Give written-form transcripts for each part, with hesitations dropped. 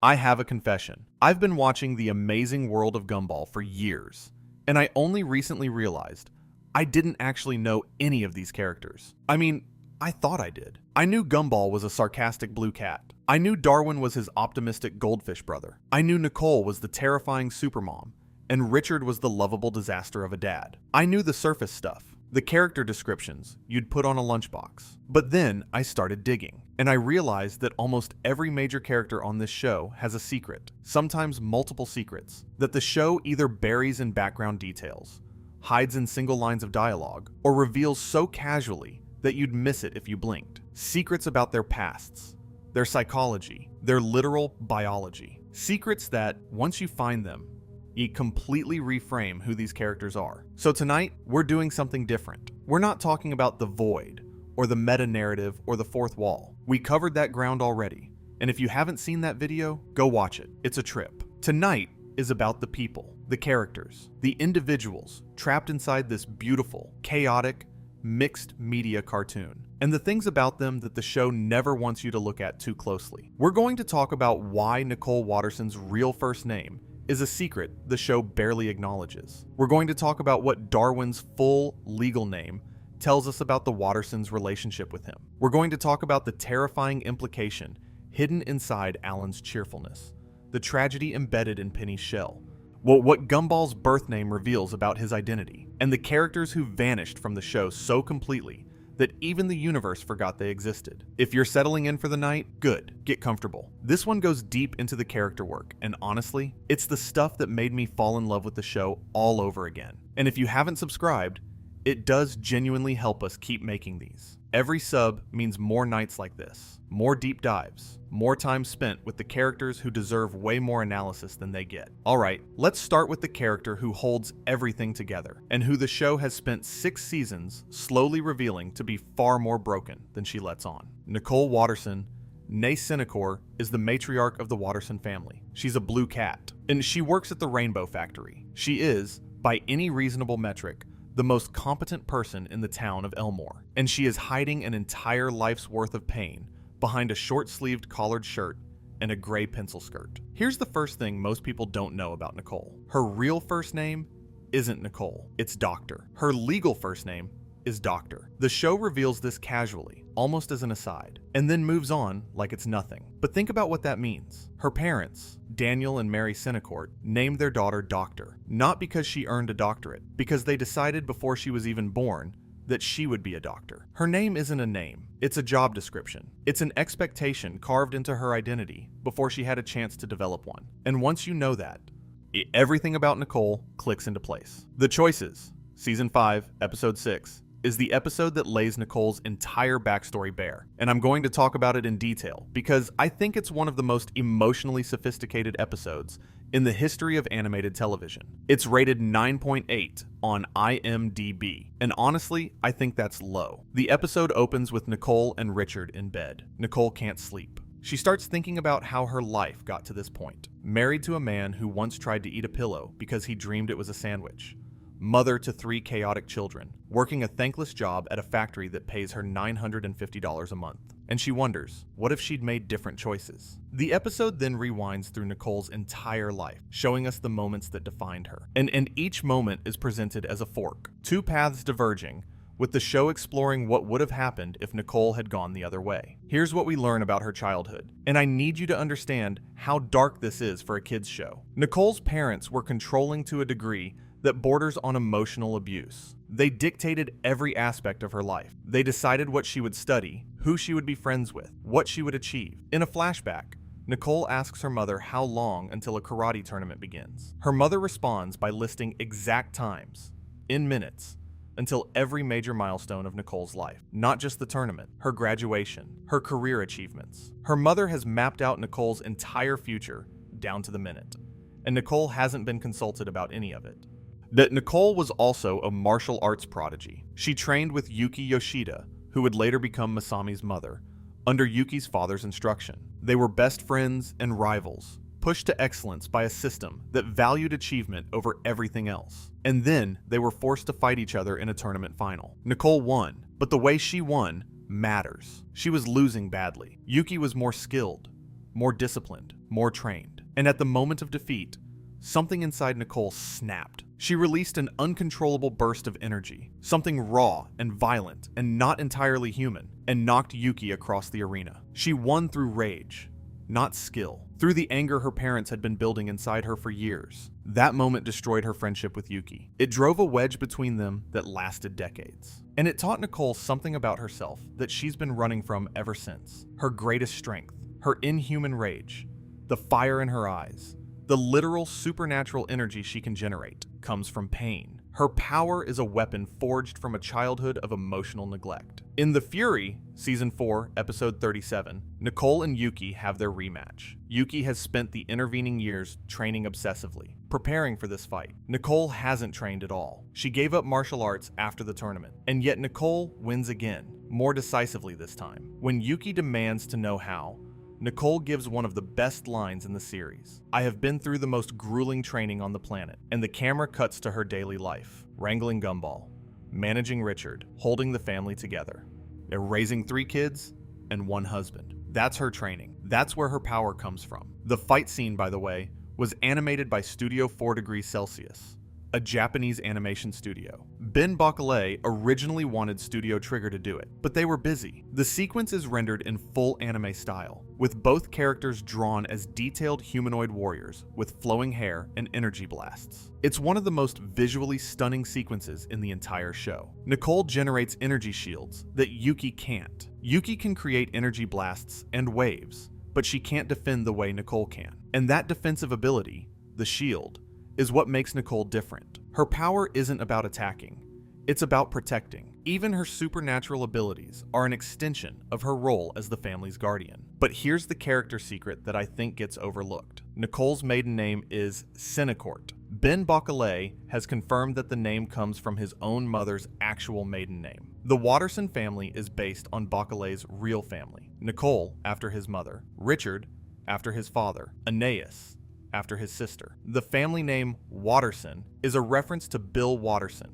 I have a confession. I've been watching The Amazing World of Gumball for years, and I only recently realized I didn't actually know any of these characters. I mean, I thought I did. I knew Gumball was a sarcastic blue cat. I knew Darwin was his optimistic goldfish brother. I knew Nicole was the terrifying supermom, and Richard was the lovable disaster of a dad. I knew the surface stuff, the character descriptions you'd put on a lunchbox. But then I started digging, and I realized that almost every major character on this show has a secret, sometimes multiple secrets, that the show either buries in background details, hides in single lines of dialogue, or reveals so casually that you'd miss it if you blinked. Secrets about their pasts, their psychology, their literal biology. Secrets that, once you find them, you completely reframe who these characters are. So tonight, we're doing something different. We're not talking about the void, or the meta-narrative, or the fourth wall. We covered that ground already, and if you haven't seen that video, go watch it. It's a trip. Tonight is about the people, the characters, the individuals trapped inside this beautiful, chaotic, mixed media cartoon, and the things about them that the show never wants you to look at too closely. We're going to talk about why Nicole Watterson's real first name is a secret the show barely acknowledges. We're going to talk about what Darwin's full legal name tells us about the Wattersons' relationship with him. We're going to talk about the terrifying implication hidden inside Alan's cheerfulness, the tragedy embedded in Penny's shell, what Gumball's birth name reveals about his identity, and the characters who vanished from the show so completely that even the universe forgot they existed. If you're settling in for the night, good, get comfortable. This one goes deep into the character work, and honestly, it's the stuff that made me fall in love with the show all over again. And if you haven't subscribed, it does genuinely help us keep making these. Every sub means more nights like this, more deep dives, more time spent with the characters who deserve way more analysis than they get. Alright, let's start with the character who holds everything together, and who the show has spent 6 seasons slowly revealing to be far more broken than she lets on. Nicole Watterson, née Senecor, is the matriarch of the Watterson family. She's a blue cat, and she works at the Rainbow Factory. She is, by any reasonable metric, the most competent person in the town of Elmore, and she is hiding an entire life's worth of pain behind a short-sleeved collared shirt and a gray pencil skirt. Here's the first thing most people don't know about Nicole. Her real first name isn't Nicole, it's Doctor. Her legal first name is Doctor. The show reveals this casually, almost as an aside, and then moves on like it's nothing. But think about what that means. Her parents, Daniel and Mary Senecourt, named their daughter Doctor, not because she earned a doctorate, because they decided before she was even born that she would be a doctor. Her name isn't a name, it's a job description. It's an expectation carved into her identity before she had a chance to develop one. And once you know that, everything about Nicole clicks into place. The Choices, Season 5, Episode 6, is the episode that lays Nicole's entire backstory bare, and I'm going to talk about it in detail because I think it's one of the most emotionally sophisticated episodes in the history of animated television. It's rated 9.8 on IMDb, and honestly, I think that's low. The episode opens with Nicole and Richard in bed. Nicole can't sleep. She starts thinking about how her life got to this point. Married to a man who once tried to eat a pillow because he dreamed it was a sandwich. Mother to 3 chaotic children, working a thankless job at a factory that pays her $950 a month. And she wonders, what if she'd made different choices? The episode then rewinds through Nicole's entire life, showing us the moments that defined her. And each moment is presented as a fork, 2 paths diverging, with the show exploring what would have happened if Nicole had gone the other way. Here's what we learn about her childhood, and I need you to understand how dark this is for a kids show. Nicole's parents were controlling to a degree that borders on emotional abuse. They dictated every aspect of her life. They decided what she would study, who she would be friends with, what she would achieve. In a flashback, Nicole asks her mother how long until a karate tournament begins. Her mother responds by listing exact times, in minutes, until every major milestone of Nicole's life. Not just the tournament, her graduation, her career achievements. Her mother has mapped out Nicole's entire future down to the minute, and Nicole hasn't been consulted about any of it. That Nicole was also a martial arts prodigy. She trained with Yuki Yoshida, who would later become Masami's mother, under Yuki's father's instruction. They were best friends and rivals, pushed to excellence by a system that valued achievement over everything else. And then they were forced to fight each other in a tournament final. Nicole won, but the way she won matters. She was losing badly. Yuki was more skilled, more disciplined, more trained. And at the moment of defeat, something inside Nicole snapped. She released an uncontrollable burst of energy, something raw and violent and not entirely human, and knocked Yuki across the arena. She won through rage, not skill, through the anger her parents had been building inside her for years. That moment destroyed her friendship with Yuki. It drove a wedge between them that lasted decades. And it taught Nicole something about herself that she's been running from ever since. Her greatest strength, her inhuman rage, the fire in her eyes, the literal supernatural energy she can generate, comes from pain. Her power is a weapon forged from a childhood of emotional neglect. In The Fury, Season 4, Episode 37, Nicole and Yuki have their rematch. Yuki has spent the intervening years training obsessively, preparing for this fight. Nicole hasn't trained at all. She gave up martial arts after the tournament, and yet Nicole wins again, more decisively this time. When Yuki demands to know how, Nicole gives one of the best lines in the series. "I have been through the most grueling training on the planet," and the camera cuts to her daily life, wrangling Gumball, managing Richard, holding the family together, raising 3 kids and 1 husband. That's her training. That's where her power comes from. The fight scene, by the way, was animated by Studio 4 Degrees Celsius, a Japanese animation studio. Ben Boccalet originally wanted Studio Trigger to do it, but they were busy. The sequence is rendered in full anime style, with both characters drawn as detailed humanoid warriors with flowing hair and energy blasts. It's one of the most visually stunning sequences in the entire show. Nicole generates energy shields that Yuki can't. Yuki can create energy blasts and waves, but she can't defend the way Nicole can. And that defensive ability, the shield, is what makes Nicole different. Her power isn't about attacking, it's about protecting. Even her supernatural abilities are an extension of her role as the family's guardian. But here's the character secret that I think gets overlooked. Nicole's maiden name is Senecourt. Ben Boccalet has confirmed that the name comes from his own mother's actual maiden name. The Watterson family is based on Boccalet's real family. Nicole, after his mother; Richard, after his father; Anais, after his sister. The family name Watterson is a reference to Bill Watterson,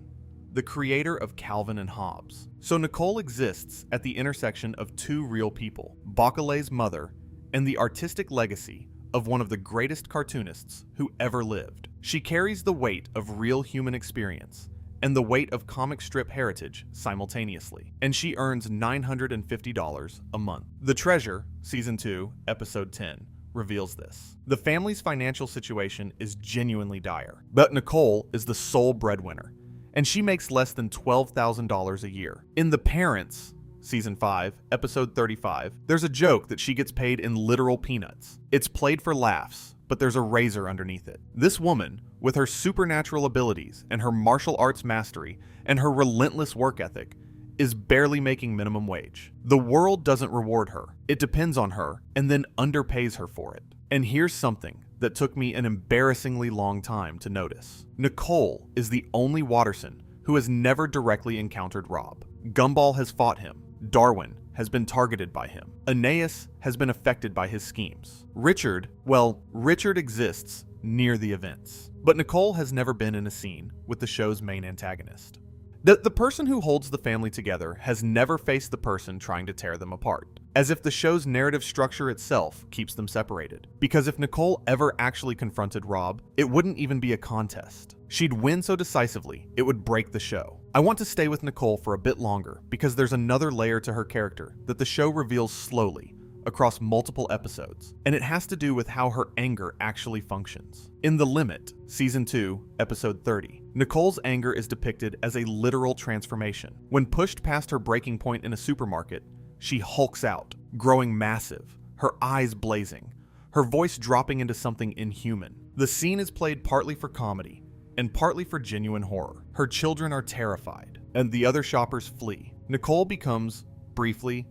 the creator of Calvin and Hobbes. So Nicole exists at the intersection of 2 real people, Boccalet's mother and the artistic legacy of one of the greatest cartoonists who ever lived. She carries the weight of real human experience and the weight of comic strip heritage simultaneously, and she earns $950 a month. The Treasure, Season 2, Episode 10, reveals this. The family's financial situation is genuinely dire, but Nicole is the sole breadwinner, and she makes less than $12,000 a year. In The Parents, Season 5, Episode 35, there's a joke that she gets paid in literal peanuts. It's played for laughs, but there's a razor underneath it. This woman, with her supernatural abilities and her martial arts mastery and her relentless work ethic, is barely making minimum wage. The world doesn't reward her. It depends on her and then underpays her for it. And here's something that took me an embarrassingly long time to notice. Nicole is the only Watterson who has never directly encountered Rob. Gumball has fought him. Darwin has been targeted by him. Anais has been affected by his schemes. Richard exists near the events. But Nicole has never been in a scene with the show's main antagonist. The person who holds the family together has never faced the person trying to tear them apart, as if the show's narrative structure itself keeps them separated. Because if Nicole ever actually confronted Rob, it wouldn't even be a contest. She'd win so decisively, it would break the show. I want to stay with Nicole for a bit longer because there's another layer to her character that the show reveals slowly across multiple episodes, and it has to do with how her anger actually functions. In The Limit, Season 2, Episode 30, Nicole's anger is depicted as a literal transformation. When pushed past her breaking point in a supermarket, she hulks out, growing massive, her eyes blazing, her voice dropping into something inhuman. The scene is played partly for comedy and partly for genuine horror. Her children are terrified, and the other shoppers flee. Nicole becomes, briefly,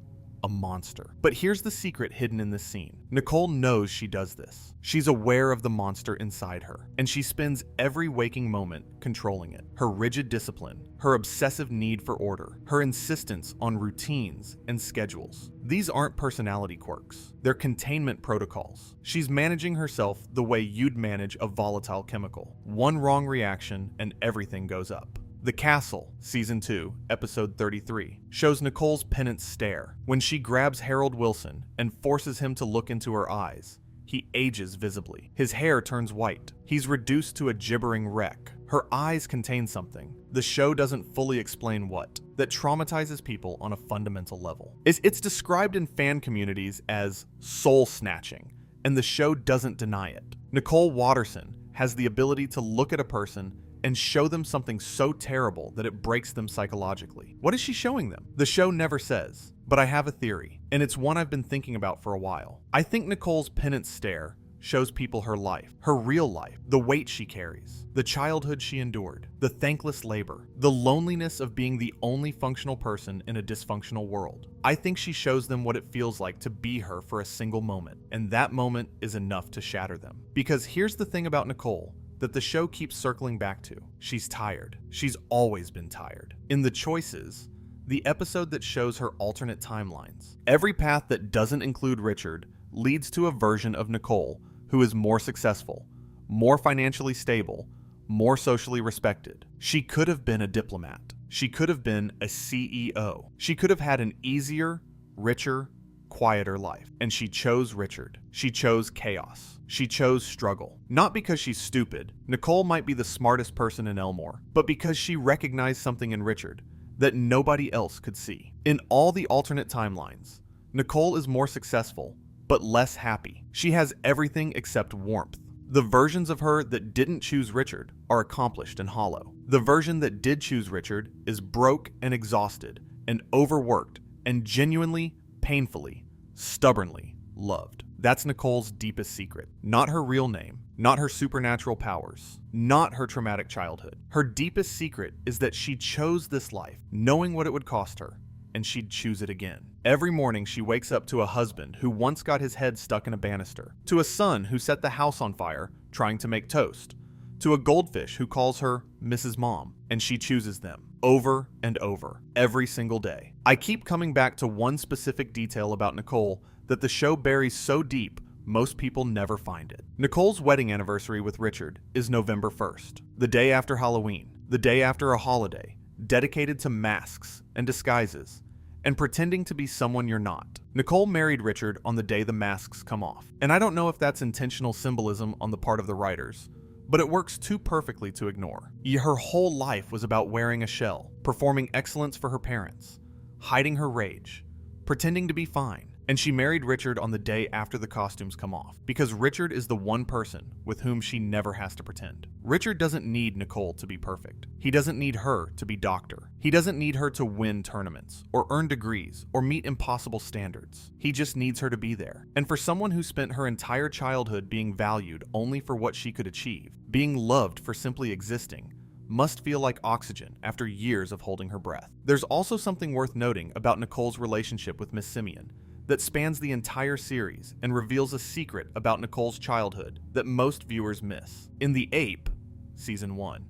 a monster. But here's the secret hidden in this scene. Nicole knows she does this. She's aware of the monster inside her, and she spends every waking moment controlling it. Her rigid discipline, her obsessive need for order, her insistence on routines and schedules. These aren't personality quirks. They're containment protocols. She's managing herself the way you'd manage a volatile chemical. One wrong reaction and everything goes up. The Castle, Season 2, Episode 33, shows Nicole's penance stare. When she grabs Harold Wilson and forces him to look into her eyes, he ages visibly. His hair turns white. He's reduced to a gibbering wreck. Her eyes contain something. The show doesn't fully explain what, that traumatizes people on a fundamental level. It's described in fan communities as soul-snatching, and the show doesn't deny it. Nicole Watterson has the ability to look at a person and show them something so terrible that it breaks them psychologically. What is she showing them? The show never says, but I have a theory, and it's one I've been thinking about for a while. I think Nicole's penance stare shows people her life, her real life, the weight she carries, the childhood she endured, the thankless labor, the loneliness of being the only functional person in a dysfunctional world. I think she shows them what it feels like to be her for a single moment, and that moment is enough to shatter them. Because here's the thing about Nicole that the show keeps circling back to. She's tired. She's always been tired. In The Choices, the episode that shows her alternate timelines, every path that doesn't include Richard leads to a version of Nicole who is more successful, more financially stable, more socially respected. She could have been a diplomat. She could have been a CEO. She could have had an easier, richer, quieter life. And she chose Richard. She chose chaos. She chose struggle. Not because she's stupid. Nicole might be the smartest person in Elmore, but because she recognized something in Richard that nobody else could see. In all the alternate timelines, Nicole is more successful, but less happy. She has everything except warmth. The versions of her that didn't choose Richard are accomplished and hollow. The version that did choose Richard is broke and exhausted and overworked and genuinely, painfully, stubbornly loved. That's Nicole's deepest secret. Not her real name, not her supernatural powers, not her traumatic childhood. Her deepest secret is that she chose this life, knowing what it would cost her, and she'd choose it again. Every morning she wakes up to a husband who once got his head stuck in a banister, to a son who set the house on fire trying to make toast, to a goldfish who calls her Mrs. Mom, and she chooses them over and over, every single day. I keep coming back to one specific detail about Nicole that the show buries so deep most people never find it. Nicole's wedding anniversary with Richard is November 1st, the day after Halloween, the day after a holiday dedicated to masks and disguises and pretending to be someone you're not. Nicole married Richard on the day the masks come off, and I don't know if that's intentional symbolism on the part of the writers, but it works too perfectly to ignore. Her whole life was about wearing a shell, performing excellence for her parents, hiding her rage, pretending to be fine. And she married Richard on the day after the costumes come off, because Richard is the one person with whom she never has to pretend. Richard doesn't need Nicole to be perfect. He doesn't need her to be doctor. He doesn't need her to win tournaments, or earn degrees, or meet impossible standards. He just needs her to be there. And for someone who spent her entire childhood being valued only for what she could achieve, being loved for simply existing, must feel like oxygen after years of holding her breath. There's also something worth noting about Nicole's relationship with Miss Simeon that spans the entire series and reveals a secret about Nicole's childhood that most viewers miss. In The Ape, Season 1,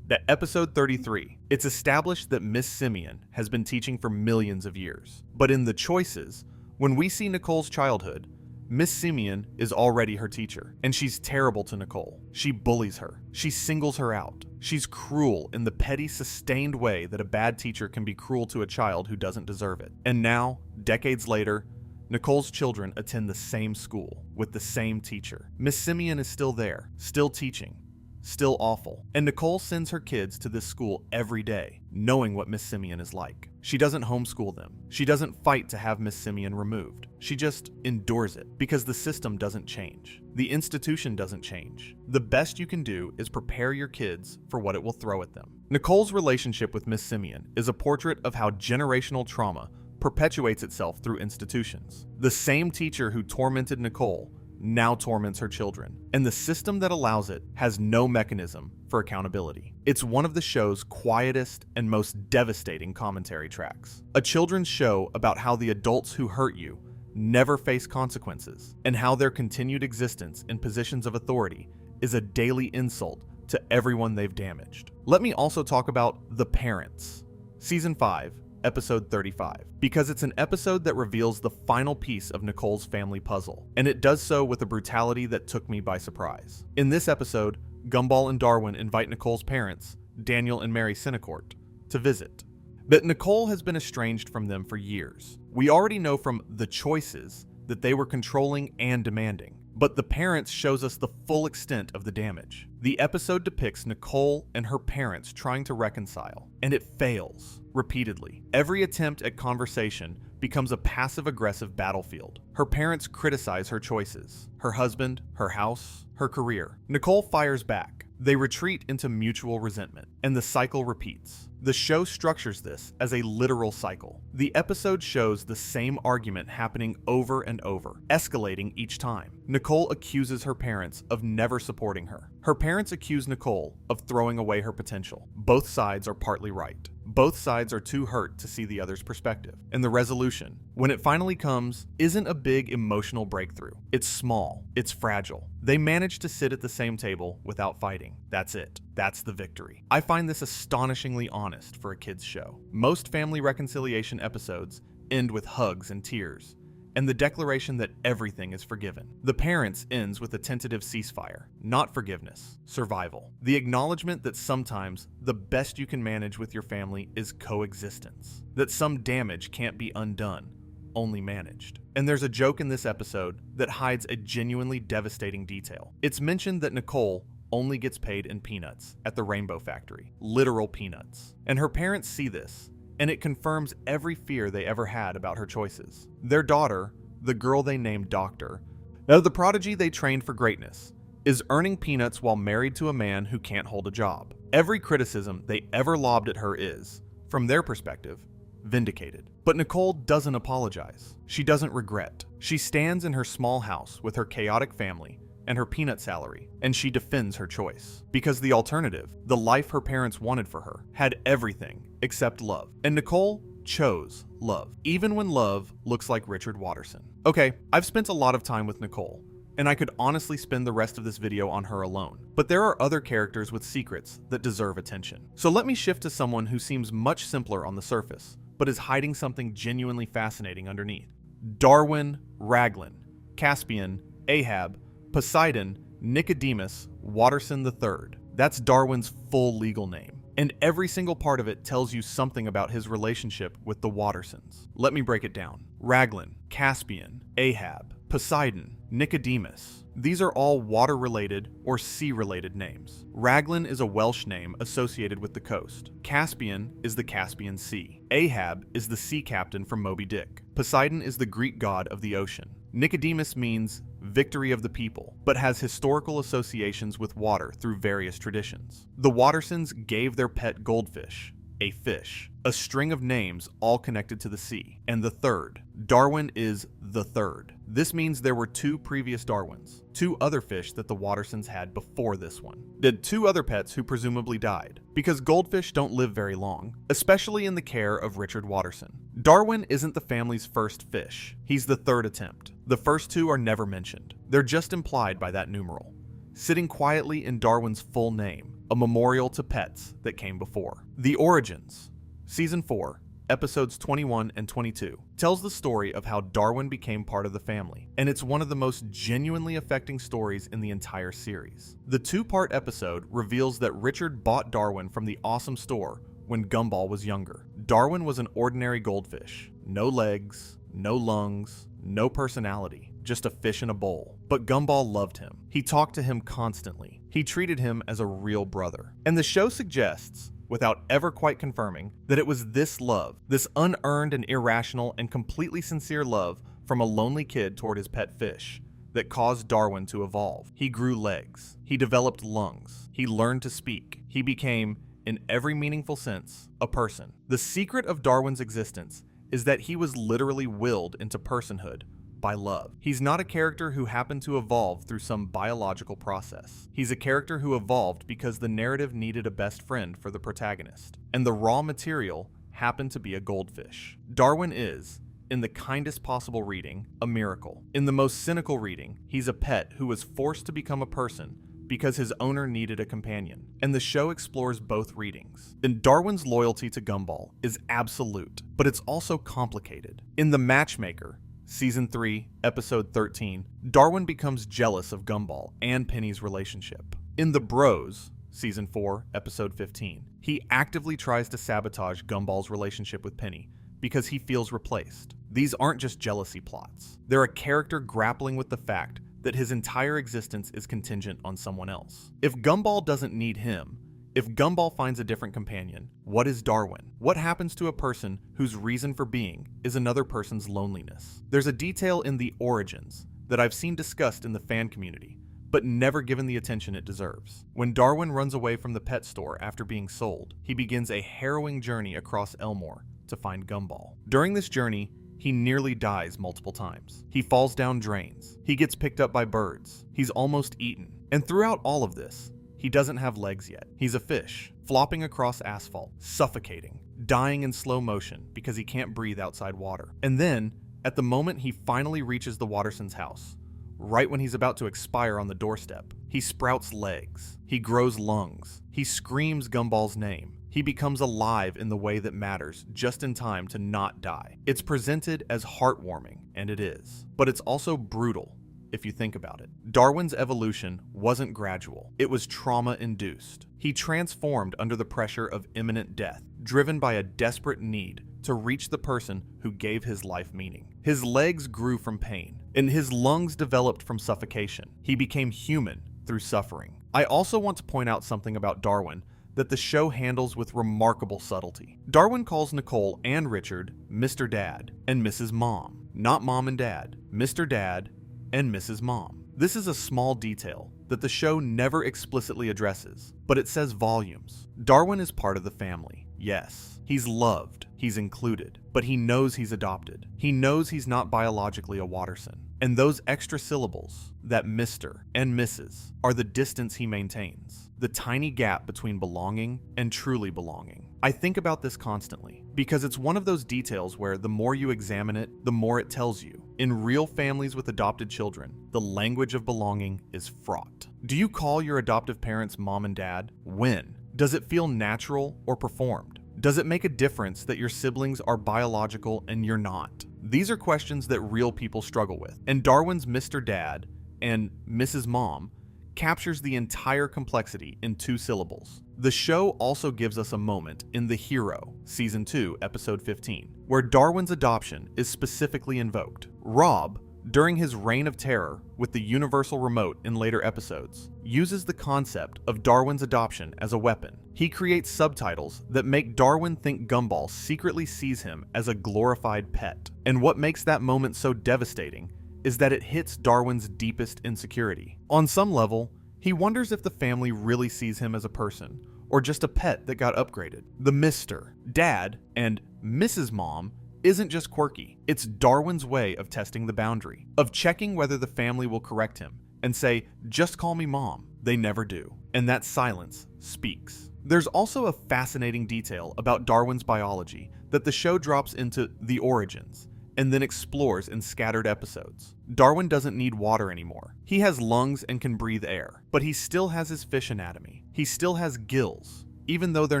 that episode 33, it's established that Miss Simeon has been teaching for millions of years. But in The Choices, when we see Nicole's childhood, Miss Simeon is already her teacher, and she's terrible to Nicole. She bullies her. She singles her out. She's cruel in the petty, sustained way that a bad teacher can be cruel to a child who doesn't deserve it. And now, decades later, Nicole's children attend the same school with the same teacher. Miss Simeon is still there, still teaching, still awful. And Nicole sends her kids to this school every day, knowing what Miss Simeon is like. She doesn't homeschool them. She doesn't fight to have Miss Simeon removed. She just endures it because the system doesn't change. The institution doesn't change. The best you can do is prepare your kids for what it will throw at them. Nicole's relationship with Miss Simeon is a portrait of how generational trauma perpetuates itself through institutions. The same teacher who tormented Nicole now torments her children, and the system that allows it has no mechanism for accountability. It's one of the show's quietest and most devastating commentary tracks. A children's show about how the adults who hurt you never face consequences, and how their continued existence in positions of authority is a daily insult to everyone they've damaged. Let me also talk about The Parents, Season 5, Episode 35, because it's an episode that reveals the final piece of Nicole's family puzzle, and it does so with a brutality that took me by surprise. In this episode, Gumball and Darwin invite Nicole's parents, Daniel and Mary Cinnecourt, to visit. But Nicole has been estranged from them for years. We already know from The Choices that they were controlling and demanding, But the parents shows us the full extent of the damage. The episode depicts Nicole and her parents trying to reconcile, and it fails repeatedly. Every attempt at conversation becomes a passive-aggressive battlefield. Her parents criticize her choices, her husband, her house, her career. Nicole fires back. They retreat into mutual resentment, and the cycle repeats. The show structures this as a literal cycle. The episode shows the same argument happening over and over, escalating each time. Nicole accuses her parents of never supporting her. Her parents accuse Nicole of throwing away her potential. Both sides are partly right. Both sides are too hurt to see the other's perspective. And the resolution, when it finally comes, isn't a big emotional breakthrough. It's small. It's fragile. They manage to sit at the same table without fighting. That's it. That's the victory. I find this astonishingly honest for a kids' show. Most family reconciliation episodes end with hugs and tears, and the declaration that everything is forgiven. The Parents ends with a tentative ceasefire, not forgiveness, survival. The acknowledgement that sometimes the best you can manage with your family is coexistence, that some damage can't be undone, only managed. And there's a joke in this episode that hides a genuinely devastating detail. It's mentioned that Nicole only gets paid in peanuts at the Rainbow Factory, literal peanuts. And her parents see this, and it confirms every fear they ever had about her choices. Their daughter, the girl they named Doctor, the prodigy they trained for greatness, is earning peanuts while married to a man who can't hold a job. Every criticism they ever lobbed at her is, from their perspective, vindicated. But Nicole doesn't apologize. She doesn't regret. She stands in her small house with her chaotic family and her peanut salary, and she defends her choice. Because the alternative, the life her parents wanted for her, had everything except love. And Nicole chose love, even when love looks like Richard Watterson. Okay, I've spent a lot of time with Nicole, and I could honestly spend the rest of this video on her alone. But there are other characters with secrets that deserve attention. So let me shift to someone who seems much simpler on the surface, but is hiding something genuinely fascinating underneath. Darwin, Raglan, Caspian, Ahab, Poseidon, Nicodemus, Watterson III. That's Darwin's full legal name. And every single part of it tells you something about his relationship with the Wattersons. Let me break it down. Raglan, Caspian, Ahab, Poseidon, Nicodemus. These are all water-related or sea-related names. Raglan is a Welsh name associated with the coast. Caspian is the Caspian Sea. Ahab is the sea captain from Moby Dick. Poseidon is the Greek god of the ocean. Nicodemus means victory of the people, but has historical associations with water through various traditions. The Wattersons gave their pet goldfish, a fish, a string of names all connected to the sea, and the third. Darwin is the third. This means there were two previous Darwins, two other fish that the Wattersons had before this one. Did two other pets who presumably died, because goldfish don't live very long, especially in the care of Richard Watterson. Darwin isn't the family's first fish. He's the third attempt. The first two are never mentioned. They're just implied by that numeral, sitting quietly in Darwin's full name, a memorial to pets that came before. The Origins, Season 4, Episodes 21 and 22, tells the story of how Darwin became part of the family, and it's one of the most genuinely affecting stories in the entire series. The two-part episode reveals that Richard bought Darwin from the Awesome Store when Gumball was younger. Darwin was an ordinary goldfish. No legs, no lungs, no personality, just a fish in a bowl. But Gumball loved him. He talked to him constantly. He treated him as a real brother. And the show suggests, without ever quite confirming, that it was this love, this unearned and irrational and completely sincere love from a lonely kid toward his pet fish, that caused Darwin to evolve. He grew legs. He developed lungs. He learned to speak. He became, in every meaningful sense, a person. The secret of Darwin's existence is that he was literally willed into personhood by love. He's not a character who happened to evolve through some biological process. He's a character who evolved because the narrative needed a best friend for the protagonist, and the raw material happened to be a goldfish. Darwin is, in the kindest possible reading, a miracle. In the most cynical reading, he's a pet who was forced to become a person because his owner needed a companion, and the show explores both readings. And Darwin's loyalty to Gumball is absolute, but it's also complicated. In The Matchmaker, Season 3, Episode 13, Darwin becomes jealous of Gumball and Penny's relationship. In The Bros, Season 4, Episode 15, he actively tries to sabotage Gumball's relationship with Penny because he feels replaced. These aren't just jealousy plots. They're a character grappling with the fact that his entire existence is contingent on someone else. If Gumball doesn't need him, if Gumball finds a different companion, what is Darwin? What happens to a person whose reason for being is another person's loneliness? There's a detail in the origins that I've seen discussed in the fan community, but never given the attention it deserves. When Darwin runs away from the pet store after being sold, he begins a harrowing journey across Elmore to find Gumball. During this journey, he nearly dies multiple times. He falls down drains. He gets picked up by birds. He's almost eaten. And throughout all of this, he doesn't have legs yet. He's a fish, flopping across asphalt, suffocating, dying in slow motion because he can't breathe outside water. And then, at the moment he finally reaches the Wattersons' house, right when he's about to expire on the doorstep, he sprouts legs. He grows lungs. He screams Gumball's name. He becomes alive in the way that matters, just in time to not die. It's presented as heartwarming, and it is. But it's also brutal, if you think about it. Darwin's evolution wasn't gradual. It was trauma-induced. He transformed under the pressure of imminent death, driven by a desperate need to reach the person who gave his life meaning. His legs grew from pain, and his lungs developed from suffocation. He became human through suffering. I also want to point out something about Darwin that the show handles with remarkable subtlety. Darwin calls Nicole and Richard Mr. Dad and Mrs. Mom, not Mom and Dad, Mr. Dad and Mrs. Mom. This is a small detail that the show never explicitly addresses, but it says volumes. Darwin is part of the family, yes. He's loved, he's included, but he knows he's adopted. He knows he's not biologically a Watterson. And those extra syllables, that Mr. and Mrs., are the distance he maintains, the tiny gap between belonging and truly belonging. I think about this constantly, because it's one of those details where the more you examine it, the more it tells you. In real families with adopted children, the language of belonging is fraught. Do you call your adoptive parents mom and dad? When? Does it feel natural or performed? Does it make a difference that your siblings are biological and you're not? These are questions that real people struggle with, and Darwin's Mr. Dad and Mrs. Mom captures the entire complexity in 2 syllables. The show also gives us a moment in The Hero, Season 2, Episode 15, where Darwin's adoption is specifically invoked. Rob, during his reign of terror with the universal remote in later episodes, uses the concept of Darwin's adoption as a weapon. He creates subtitles that make Darwin think Gumball secretly sees him as a glorified pet. And what makes that moment so devastating is that it hits Darwin's deepest insecurity. On some level, he wonders if the family really sees him as a person, or just a pet that got upgraded. The Mr. Dad and Mrs. Mom isn't just quirky, it's Darwin's way of testing the boundary, of checking whether the family will correct him and say, just call me mom. They never do, and that silence speaks. There's also a fascinating detail about Darwin's biology that the show drops into The Origins and then explores in scattered episodes. Darwin doesn't need water anymore. He has lungs and can breathe air, but he still has his fish anatomy. He still has gills, even though they're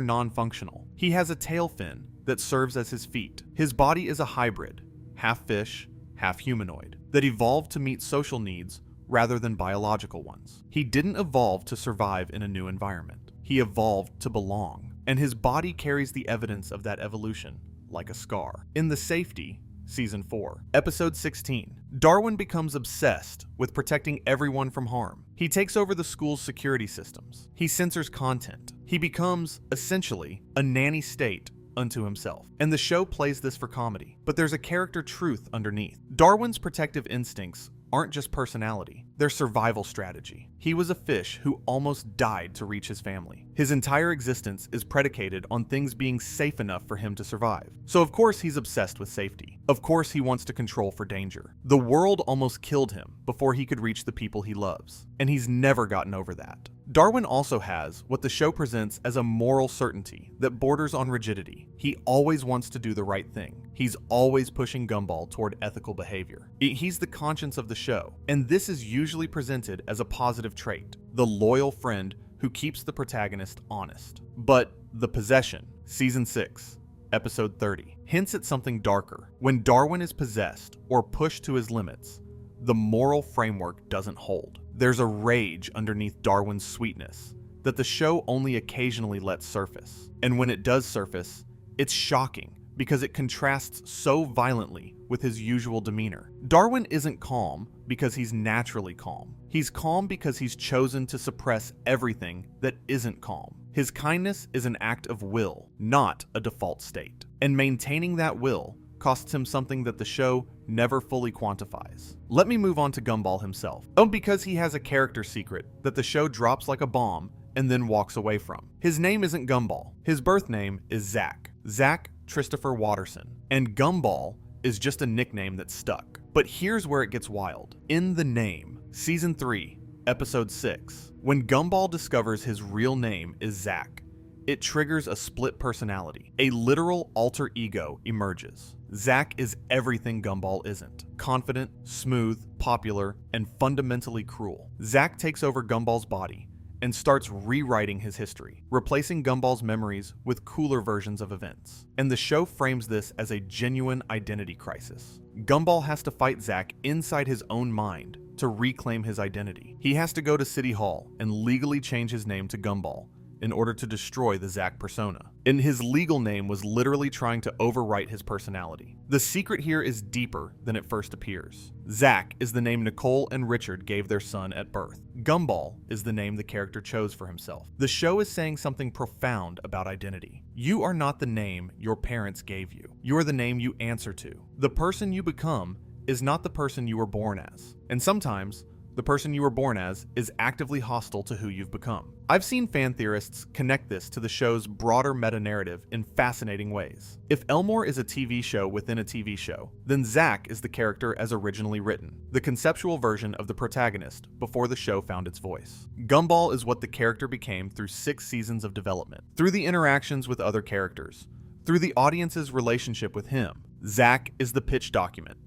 non-functional. He has a tail fin that serves as his feet. His body is a hybrid, half fish, half humanoid, that evolved to meet social needs rather than biological ones. He didn't evolve to survive in a new environment. He evolved to belong, and his body carries the evidence of that evolution, like a scar. In The Safety, Season 4, Episode 16, Darwin becomes obsessed with protecting everyone from harm. He takes over the school's security systems. He censors content. He becomes, essentially, a nanny state unto himself. And the show plays this for comedy, but there's a character truth underneath. Darwin's protective instincts aren't just personality, they're survival strategy. He was a fish who almost died to reach his family. His entire existence is predicated on things being safe enough for him to survive. So of course he's obsessed with safety. Of course he wants to control for danger. The world almost killed him before he could reach the people he loves, and he's never gotten over that. Darwin also has what the show presents as a moral certainty that borders on rigidity. He always wants to do the right thing. He's always pushing Gumball toward ethical behavior. He's the conscience of the show, and this is usually presented as a positive trait, the loyal friend who keeps the protagonist honest. But The Possession, Season 6, Episode 30, hints at something darker. When Darwin is possessed or pushed to his limits, the moral framework doesn't hold. There's a rage underneath Darwin's sweetness that the show only occasionally lets surface. And when it does surface, it's shocking because it contrasts so violently with his usual demeanor. Darwin isn't calm because he's naturally calm. He's calm because he's chosen to suppress everything that isn't calm. His kindness is an act of will, not a default state. And maintaining that will costs him something that the show never fully quantifies. Let me move on to Gumball himself. Oh, because he has a character secret that the show drops like a bomb and then walks away from. His name isn't Gumball. His birth name is Zach. Zach Christopher Watterson. And Gumball is just a nickname that stuck. But here's where it gets wild. In the name, Season 3, Episode 6, when Gumball discovers his real name is Zach, it triggers a split personality. A literal alter ego emerges. Zach is everything Gumball isn't. Confident, smooth, popular, and fundamentally cruel. Zach takes over Gumball's body and starts rewriting his history, replacing Gumball's memories with cooler versions of events. And the show frames this as a genuine identity crisis. Gumball has to fight Zach inside his own mind to reclaim his identity. He has to go to City Hall and legally change his name to Gumball in order to destroy the Zach persona. And his legal name was literally trying to overwrite his personality. The secret here is deeper than it first appears. Zach is the name Nicole and Richard gave their son at birth. Gumball is the name the character chose for himself. The show is saying something profound about identity. You are not the name your parents gave you. You are the name you answer to. The person you become is not the person you were born as. And sometimes, the person you were born as is actively hostile to who you've become. I've seen fan theorists connect this to the show's broader meta-narrative in fascinating ways. If Elmore is a TV show within a TV show, then Zach is the character as originally written, the conceptual version of the protagonist before the show found its voice. Gumball is what the character became through 6 seasons of development, through the interactions with other characters, through the audience's relationship with him. Zach is the pitch document.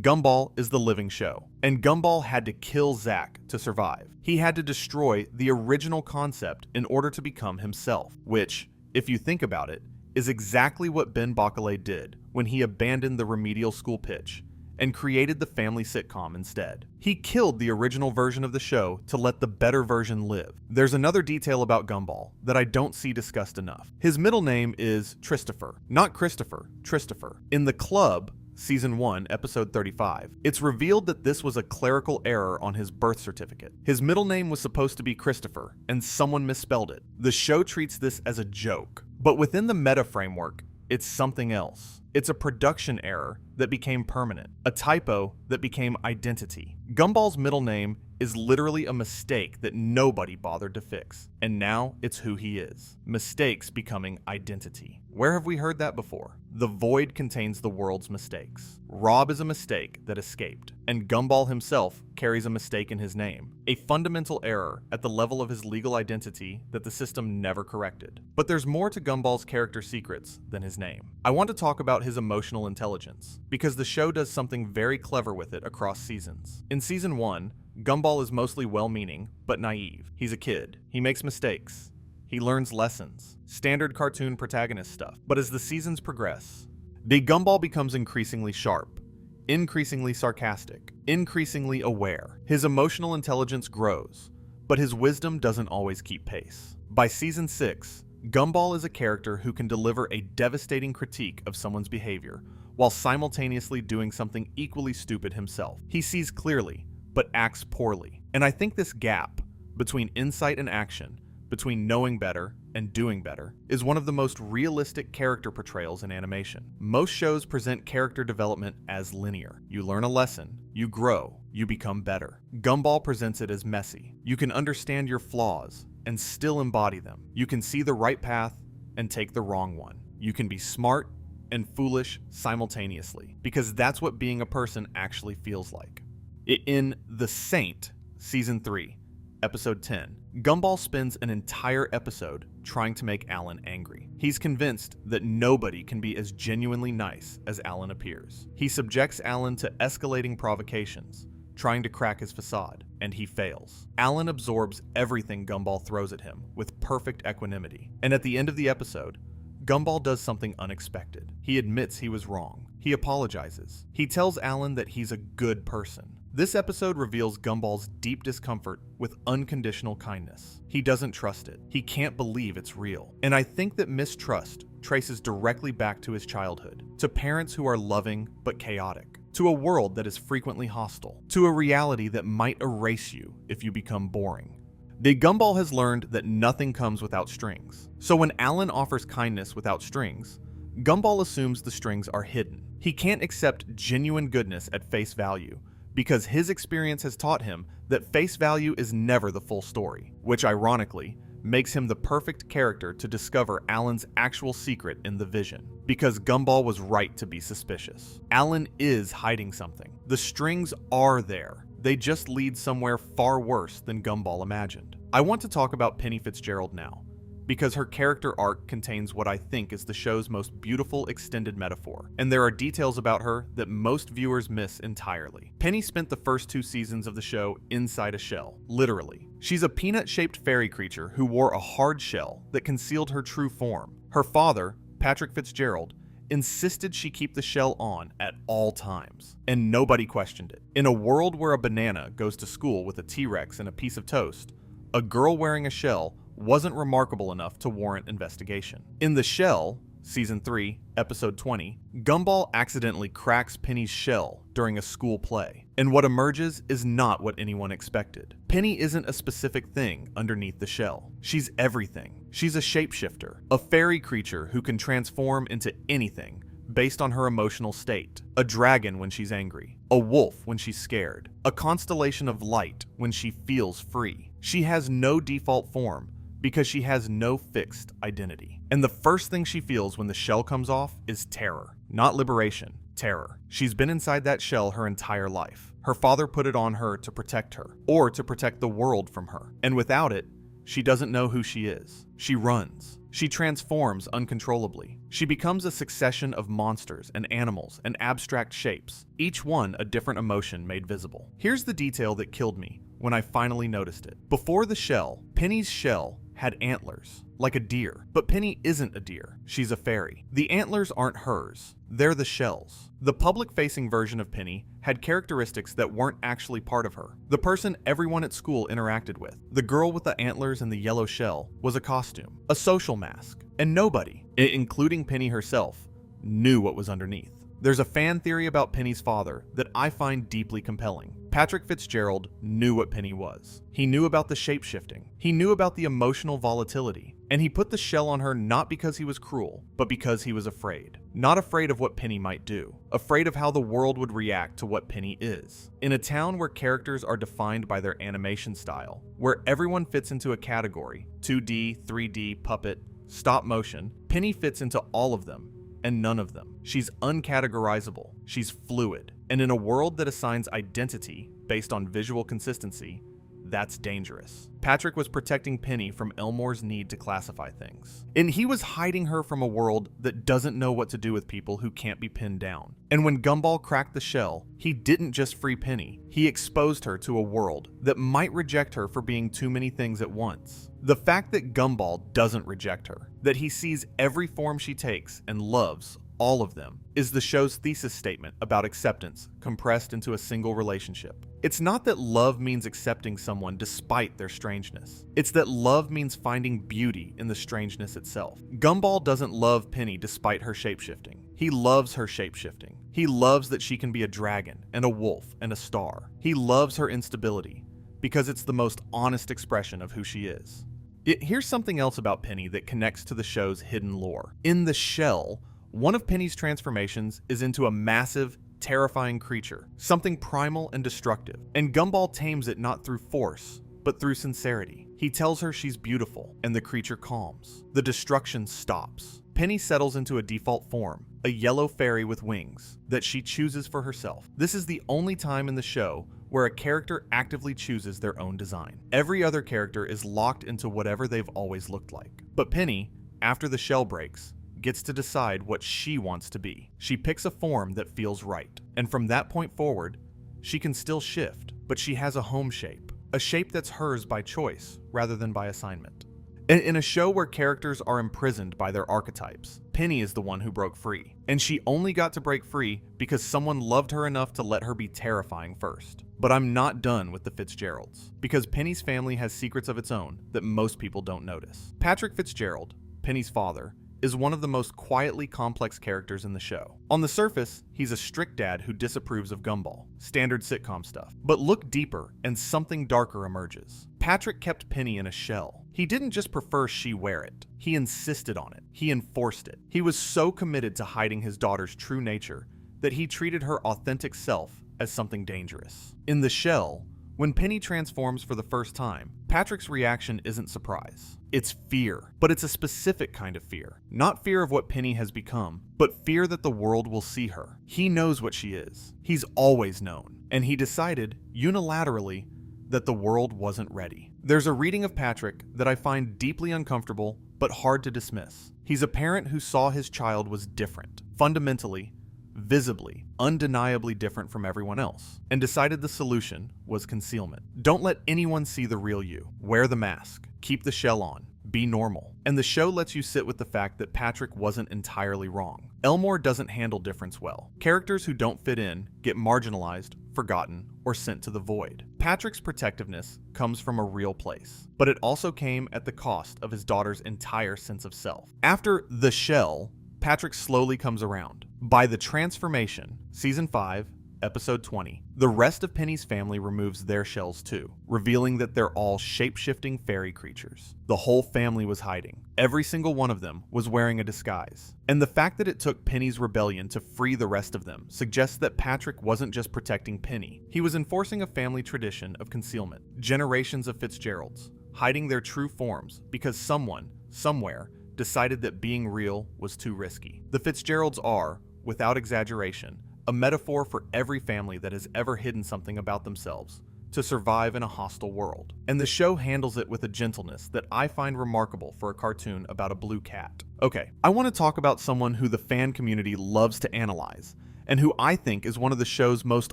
Gumball is the living show, and Gumball had to kill Zach to survive. He had to destroy the original concept in order to become himself, which, if you think about it, is exactly what Ben Bacalé did when he abandoned the remedial school pitch and created the family sitcom instead. He killed the original version of the show to let the better version live. There's another detail about Gumball that I don't see discussed enough. His middle name is Tristopher, not Christopher, Tristopher. In The Club, Season 1, Episode 35, it's revealed that this was a clerical error on his birth certificate. His middle name was supposed to be Christopher, and someone misspelled it. The show treats this as a joke, but within the meta framework, it's something else. It's a production error that became permanent, a typo that became identity. Gumball's middle name is literally a mistake that nobody bothered to fix, and now it's who he is. Mistakes becoming identity. Where have we heard that before? The void contains the world's mistakes. Rob is a mistake that escaped, and Gumball himself carries a mistake in his name, a fundamental error at the level of his legal identity that the system never corrected. But there's more to Gumball's character secrets than his name. I want to talk about his emotional intelligence, because the show does something very clever with it across seasons. In Season 1, Gumball is mostly well-meaning, but naive. He's a kid. He makes mistakes. He learns lessons. Standard cartoon protagonist stuff. But as the seasons progress, the Gumball becomes increasingly sharp, increasingly sarcastic, increasingly aware. His emotional intelligence grows, but his wisdom doesn't always keep pace. By Season 6, Gumball is a character who can deliver a devastating critique of someone's behavior while simultaneously doing something equally stupid himself. He sees clearly, but acts poorly. And I think this gap between insight and action, between knowing better and doing better, is one of the most realistic character portrayals in animation. Most shows present character development as linear. You learn a lesson, you grow, you become better. Gumball presents it as messy. You can understand your flaws and still embody them. You can see the right path and take the wrong one. You can be smart and foolish simultaneously, because that's what being a person actually feels like. In The Saint, Season 3, Episode 10, Gumball spends an entire episode trying to make Alan angry. He's convinced that nobody can be as genuinely nice as Alan appears. He subjects Alan to escalating provocations, trying to crack his facade, and he fails. Alan absorbs everything Gumball throws at him with perfect equanimity. And at the end of the episode, Gumball does something unexpected. He admits he was wrong. He apologizes. He tells Alan that he's a good person. This episode reveals Gumball's deep discomfort with unconditional kindness. He doesn't trust it. He can't believe it's real. And I think that mistrust traces directly back to his childhood, to parents who are loving but chaotic, to a world that is frequently hostile, to a reality that might erase you if you become boring. The Gumball has learned that nothing comes without strings. So when Alan offers kindness without strings, Gumball assumes the strings are hidden. He can't accept genuine goodness at face value, because his experience has taught him that face value is never the full story, which ironically makes him the perfect character to discover Alan's actual secret in the vision, because Gumball was right to be suspicious. Alan is hiding something. The strings are there. They just lead somewhere far worse than Gumball imagined. I want to talk about Penny Fitzgerald now, because her character arc contains what I think is the show's most beautiful extended metaphor, and there are details about her that most viewers miss entirely. Penny spent the first 2 seasons of the show inside a shell, literally. She's a peanut-shaped fairy creature who wore a hard shell that concealed her true form. Her father, Patrick Fitzgerald, insisted she keep the shell on at all times, and nobody questioned it. In a world where a banana goes to school with a T-Rex and a piece of toast, a girl wearing a shell wasn't remarkable enough to warrant investigation. In The Shell, Season 3, Episode 20, Gumball accidentally cracks Penny's shell during a school play, and what emerges is not what anyone expected. Penny isn't a specific thing underneath the shell. She's everything. She's a shapeshifter, a fairy creature who can transform into anything based on her emotional state. A dragon when she's angry, a wolf when she's scared, a constellation of light when she feels free. She has no default form, because she has no fixed identity. And the first thing she feels when the shell comes off is terror. Not liberation, terror. She's been inside that shell her entire life. Her father put it on her to protect her, or to protect the world from her. And without it, she doesn't know who she is. She runs. She transforms uncontrollably. She becomes a succession of monsters and animals and abstract shapes, each one a different emotion made visible. Here's the detail that killed me when I finally noticed it. Before the shell, Penny's shell had antlers, like a deer. But Penny isn't a deer. She's a fairy. The antlers aren't hers. They're the shell's. The public-facing version of Penny had characteristics that weren't actually part of her. The person everyone at school interacted with, the girl with the antlers and the yellow shell, was a costume, a social mask. And nobody, including Penny herself, knew what was underneath. There's a fan theory about Penny's father that I find deeply compelling. Patrick Fitzgerald knew what Penny was. He knew about the shape-shifting. He knew about the emotional volatility. And he put the shell on her not because he was cruel, but because he was afraid. Not afraid of what Penny might do. Afraid of how the world would react to what Penny is. In a town where characters are defined by their animation style, where everyone fits into a category, 2D, 3D, puppet, stop motion, Penny fits into all of them, and none of them. She's uncategorizable. She's fluid. And in a world that assigns identity based on visual consistency, that's dangerous. Patrick was protecting Penny from Elmore's need to classify things. And he was hiding her from a world that doesn't know what to do with people who can't be pinned down. And when Gumball cracked the shell, he didn't just free Penny, he exposed her to a world that might reject her for being too many things at once. The fact that Gumball doesn't reject her, that he sees every form she takes and loves all of them, is the show's thesis statement about acceptance compressed into a single relationship. It's not that love means accepting someone despite their strangeness. It's that love means finding beauty in the strangeness itself. Gumball doesn't love Penny despite her shapeshifting. He loves her shapeshifting. He loves that she can be a dragon and a wolf and a star. He loves her instability because it's the most honest expression of who she is. Here's something else about Penny that connects to the show's hidden lore. In the shell, one of Penny's transformations is into a massive, terrifying creature, something primal and destructive, and Gumball tames it not through force, but through sincerity. He tells her she's beautiful, and the creature calms. The destruction stops. Penny settles into a default form, a yellow fairy with wings, that she chooses for herself. This is the only time in the show where a character actively chooses their own design. Every other character is locked into whatever they've always looked like. But Penny, after the shell breaks, gets to decide what she wants to be. She picks a form that feels right. And from that point forward, she can still shift, but she has a home shape. A shape that's hers by choice rather than by assignment. In a show where characters are imprisoned by their archetypes, Penny is the one who broke free. And she only got to break free because someone loved her enough to let her be terrifying first. But I'm not done with the Fitzgeralds, because Penny's family has secrets of its own that most people don't notice. Patrick Fitzgerald, Penny's father, is one of the most quietly complex characters in the show. On the surface, he's a strict dad who disapproves of Gumball, standard sitcom stuff. But look deeper and something darker emerges. Patrick kept Penny in a shell. He didn't just prefer she wear it. He insisted on it. He enforced it. He was so committed to hiding his daughter's true nature that he treated her authentic self as something dangerous. In the shell, when Penny transforms for the first time, Patrick's reaction isn't surprise. It's fear, but it's a specific kind of fear. Not fear of what Penny has become, but fear that the world will see her. He knows what she is. He's always known. And he decided, unilaterally, that the world wasn't ready. There's a reading of Patrick that I find deeply uncomfortable, but hard to dismiss. He's a parent who saw his child was different, fundamentally, visibly, undeniably different from everyone else, and decided the solution was concealment. Don't let anyone see the real you. Wear the mask. Keep the shell on. Be normal. And the show lets you sit with the fact that Patrick wasn't entirely wrong. Elmore doesn't handle difference well. Characters who don't fit in get marginalized, forgotten, or sent to the void. Patrick's protectiveness comes from a real place, but it also came at the cost of his daughter's entire sense of self. After the shell, Patrick slowly comes around. By the transformation, Season 5, Episode 20, the rest of Penny's family removes their shells too, revealing that they're all shape-shifting fairy creatures. The whole family was hiding. Every single one of them was wearing a disguise. And the fact that it took Penny's rebellion to free the rest of them suggests that Patrick wasn't just protecting Penny. He was enforcing a family tradition of concealment. Generations of Fitzgeralds, hiding their true forms because someone, somewhere, decided that being real was too risky. The Fitzgeralds are, without exaggeration, a metaphor for every family that has ever hidden something about themselves to survive in a hostile world. And the show handles it with a gentleness that I find remarkable for a cartoon about a blue cat. Okay, I want to talk about someone who the fan community loves to analyze, and who I think is one of the show's most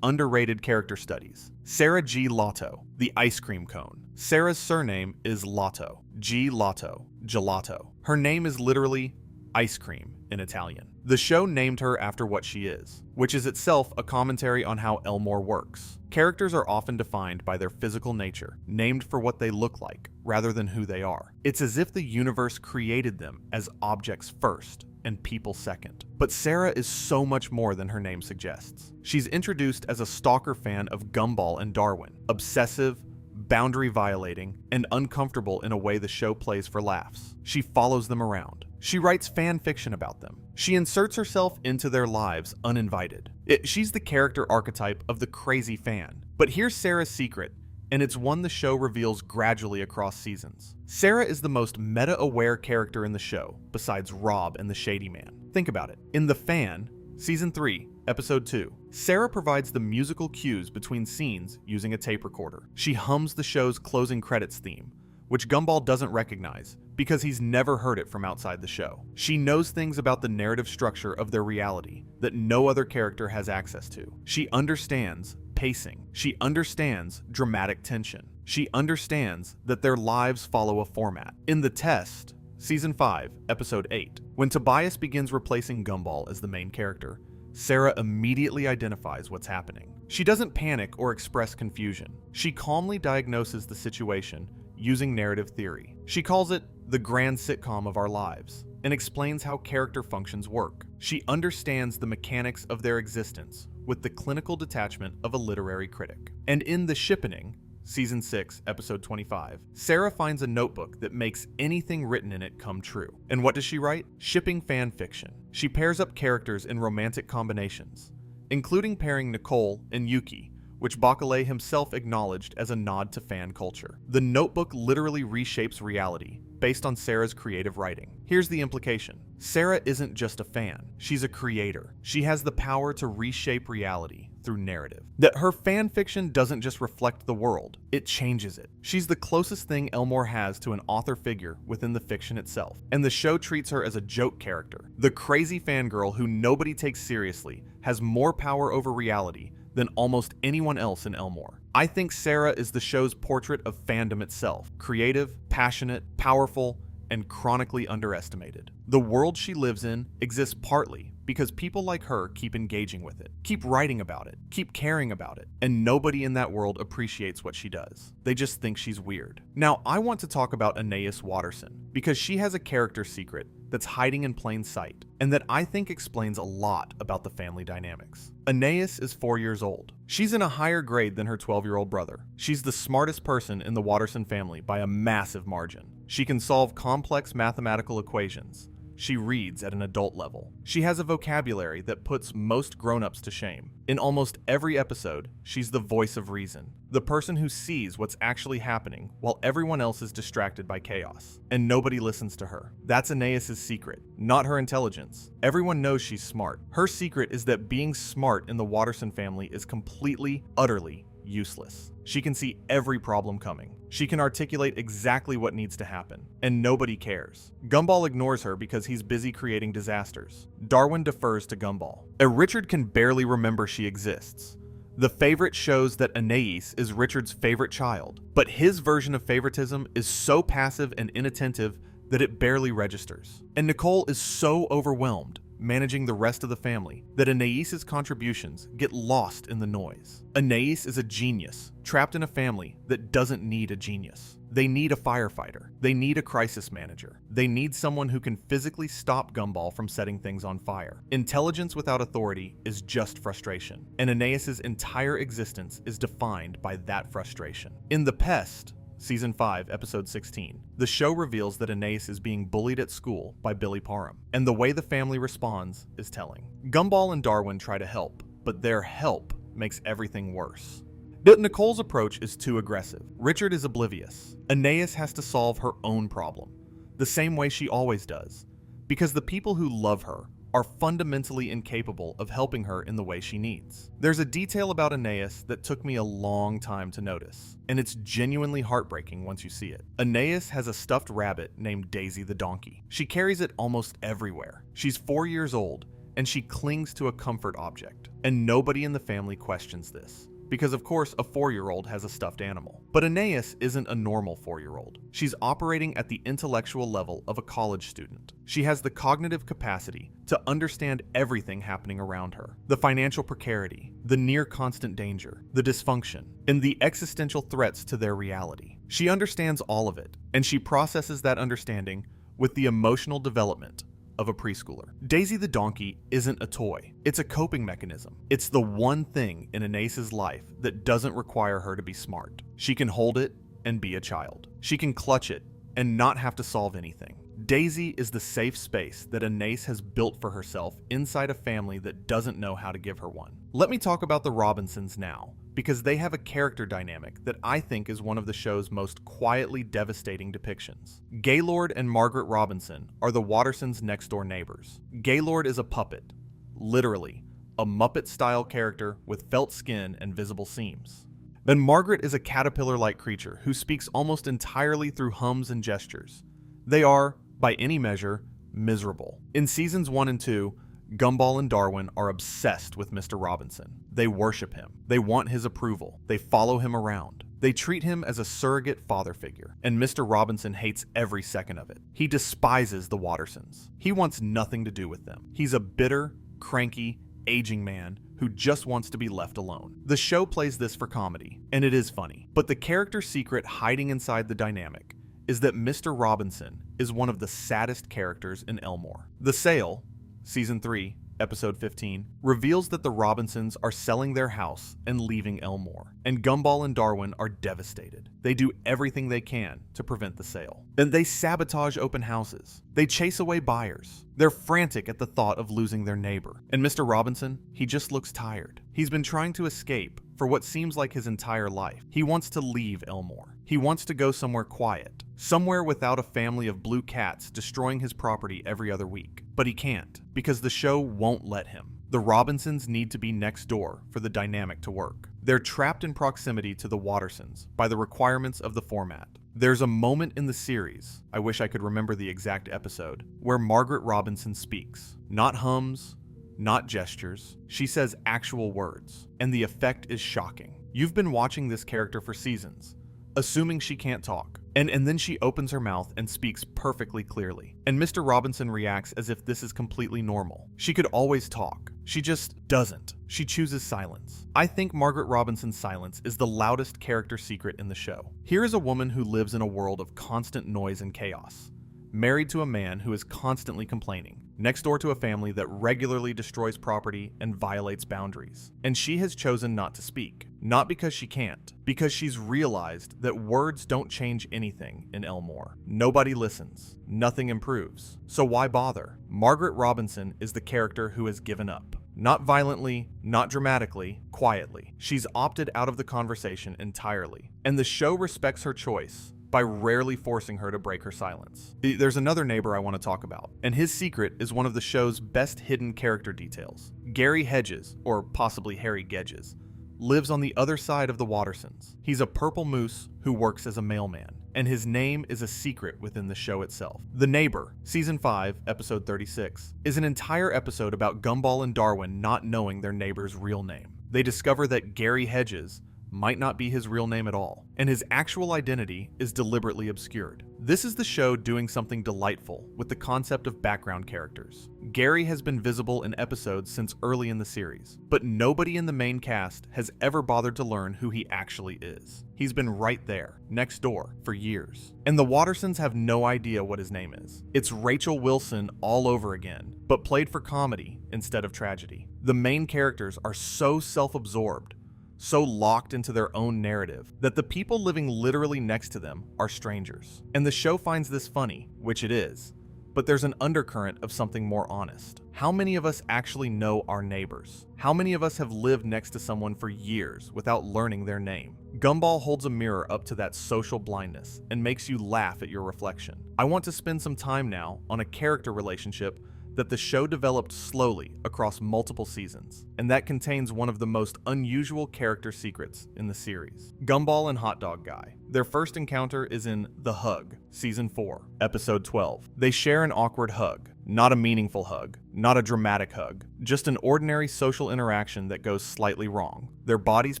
underrated character studies. Sarah G. Lotto, the ice cream cone. Sarah's surname is Lotto. G. Lotto. Gelato. Her name is literally ice cream in Italian. The show named her after what she is, which is itself a commentary on how Elmore works. Characters are often defined by their physical nature, named for what they look like, rather than who they are. It's as if the universe created them as objects first, and people second. But Sarah is so much more than her name suggests. She's introduced as a stalker fan of Gumball and Darwin, obsessive, boundary violating, and uncomfortable in a way the show plays for laughs. She follows them around. She writes fan fiction about them. She inserts herself into their lives uninvited. She's the character archetype of the crazy fan. But here's Sarah's secret, and it's one the show reveals gradually across seasons. Sarah is the most meta-aware character in the show, besides Rob and the Shady Man. Think about it. In The Fan, Season 3, Episode 2, Sarah provides the musical cues between scenes using a tape recorder. She hums the show's closing credits theme, which Gumball doesn't recognize because he's never heard it from outside the show. She knows things about the narrative structure of their reality that no other character has access to. She understands pacing. She understands dramatic tension. She understands that their lives follow a format. In The Test, Season 5, Episode 8, when Tobias begins replacing Gumball as the main character, Sarah immediately identifies what's happening. She doesn't panic or express confusion. She calmly diagnoses the situation using narrative theory. She calls it the grand sitcom of our lives and explains how character functions work. She understands the mechanics of their existence with the clinical detachment of a literary critic. And in The Shippening, Season 6, Episode 25, Sarah finds a notebook that makes anything written in it come true. And what does she write? Shipping fan fiction. She pairs up characters in romantic combinations, including pairing Nicole and Yuki, which Bacalé himself acknowledged as a nod to fan culture. The notebook literally reshapes reality based on Sarah's creative writing. Here's the implication. Sarah isn't just a fan, she's a creator. She has the power to reshape reality through narrative. That her fan fiction doesn't just reflect the world, it changes it. She's the closest thing Elmore has to an author figure within the fiction itself, and the show treats her as a joke character. The crazy fangirl who nobody takes seriously has more power over reality than almost anyone else in Elmore. I think Sarah is the show's portrait of fandom itself. Creative, passionate, powerful, and chronically underestimated. The world she lives in exists partly because people like her keep engaging with it, keep writing about it, keep caring about it, and nobody in that world appreciates what she does. They just think she's weird. Now, I want to talk about Anais Watterson, because she has a character secret that's hiding in plain sight, and that I think explains a lot about the family dynamics. Anais is 4 years old. She's in a higher grade than her 12-year-old brother. She's the smartest person in the Watterson family by a massive margin. She can solve complex mathematical equations. She reads at an adult level. She has a vocabulary that puts most grown-ups to shame. In almost every episode, she's the voice of reason, the person who sees what's actually happening while everyone else is distracted by chaos. And nobody listens to her. That's Anais's secret, not her intelligence. Everyone knows she's smart. Her secret is that being smart in the Watterson family is completely, utterly useless. She can see every problem coming. She can articulate exactly what needs to happen, and nobody cares. Gumball ignores her because he's busy creating disasters. Darwin defers to Gumball. Richard can barely remember she exists. The favorite shows that Anais is Richard's favorite child, but his version of favoritism is so passive and inattentive that it barely registers. And Nicole is so overwhelmed managing the rest of the family that Anais's contributions get lost in the noise. Anais is a genius, trapped in a family that doesn't need a genius. They need a firefighter. They need a crisis manager. They need someone who can physically stop Gumball from setting things on fire. Intelligence without authority is just frustration, and Anais's entire existence is defined by that frustration. In The Pest, Season 5, Episode 16, the show reveals that Anais is being bullied at school by Billy Parham, and the way the family responds is telling. Gumball and Darwin try to help, but their help makes everything worse. Nicole's approach is too aggressive. Richard is oblivious. Anais has to solve her own problem, the same way she always does, because the people who love her are fundamentally incapable of helping her in the way she needs. There's a detail about Anais that took me a long time to notice, and it's genuinely heartbreaking once you see it. Anais has a stuffed rabbit named Daisy the donkey. She carries it almost everywhere. She's 4 years old, and she clings to a comfort object, and nobody in the family questions this, because of course a 4-year-old has a stuffed animal. But Anais isn't a normal 4-year-old. She's operating at the intellectual level of a college student. She has the cognitive capacity to understand everything happening around her. The financial precarity, the near constant danger, the dysfunction, and the existential threats to their reality. She understands all of it, and she processes that understanding with the emotional development of a preschooler. Daisy the donkey isn't a toy. It's a coping mechanism. It's the one thing in Anais's life that doesn't require her to be smart. She can hold it and be a child. She can clutch it and not have to solve anything. Daisy is the safe space that Anais has built for herself inside a family that doesn't know how to give her one. Let me talk about the Robinsons now, because they have a character dynamic that I think is one of the show's most quietly devastating depictions. Gaylord and Margaret Robinson are the Wattersons' next-door neighbors. Gaylord is a puppet, literally, a Muppet-style character with felt skin and visible seams. Then Margaret is a caterpillar-like creature who speaks almost entirely through hums and gestures. They are, by any measure, miserable. In seasons 1 and 2, Gumball and Darwin are obsessed with Mr. Robinson. They worship him. They want his approval. They follow him around. They treat him as a surrogate father figure, and Mr. Robinson hates every second of it. He despises the Wattersons. He wants nothing to do with them. He's a bitter, cranky, aging man who just wants to be left alone. The show plays this for comedy, and it is funny. But the character secret hiding inside the dynamic is that Mr. Robinson is one of the saddest characters in Elmore. The Sale, Season 3, Episode 15, reveals that the Robinsons are selling their house and leaving Elmore, and Gumball and Darwin are devastated. They do everything they can to prevent the sale. Then they sabotage open houses. They chase away buyers. They're frantic at the thought of losing their neighbor. And Mr. Robinson, he just looks tired. He's been trying to escape for what seems like his entire life. He wants to leave Elmore. He wants to go somewhere quiet, somewhere without a family of blue cats destroying his property every other week. But he can't, because the show won't let him. The Robinsons need to be next door for the dynamic to work. They're trapped in proximity to the Wattersons by the requirements of the format. There's a moment in the series, I wish I could remember the exact episode, where Margaret Robinson speaks. Not hums, not gestures. She says actual words, and the effect is shocking. You've been watching this character for seasons, assuming she can't talk. And then she opens her mouth and speaks perfectly clearly. And Mr. Robinson reacts as if this is completely normal. She could always talk. She just doesn't. She chooses silence. I think Margaret Robinson's silence is the loudest character secret in the show. Here is a woman who lives in a world of constant noise and chaos, married to a man who is constantly complaining, next door to a family that regularly destroys property and violates boundaries. And she has chosen not to speak. Not because she can't, because she's realized that words don't change anything in Elmore. Nobody listens. Nothing improves. So why bother? Margaret Robinson is the character who has given up. Not violently, not dramatically, quietly. She's opted out of the conversation entirely. And the show respects her choice by rarely forcing her to break her silence. There's another neighbor I want to talk about, and his secret is one of the show's best hidden character details. Gary Hedges, or possibly Harry Gedges, lives on the other side of the Wattersons. He's a purple moose who works as a mailman, and his name is a secret within the show itself. The Neighbor, Season 5, Episode 36, is an entire episode about Gumball and Darwin not knowing their neighbor's real name. They discover that Gary Hedges might not be his real name at all, and his actual identity is deliberately obscured. This is the show doing something delightful with the concept of background characters. Gary has been visible in episodes since early in the series, but nobody in the main cast has ever bothered to learn who he actually is. He's been right there, next door, for years. And the Wattersons have no idea what his name is. It's Rachel Wilson all over again, but played for comedy instead of tragedy. The main characters are so self-absorbed, so locked into their own narrative, that the people living literally next to them are strangers. And the show finds this funny, which it is, but there's an undercurrent of something more honest. How many of us actually know our neighbors? How many of us have lived next to someone for years without learning their name? Gumball holds a mirror up to that social blindness and makes you laugh at your reflection. I want to spend some time now on a character relationship that the show developed slowly across multiple seasons, and that contains one of the most unusual character secrets in the series. Gumball and Hot Dog Guy. Their first encounter is in The Hug, Season 4, Episode 12. They share an awkward hug. Not a meaningful hug, not a dramatic hug, just an ordinary social interaction that goes slightly wrong. Their bodies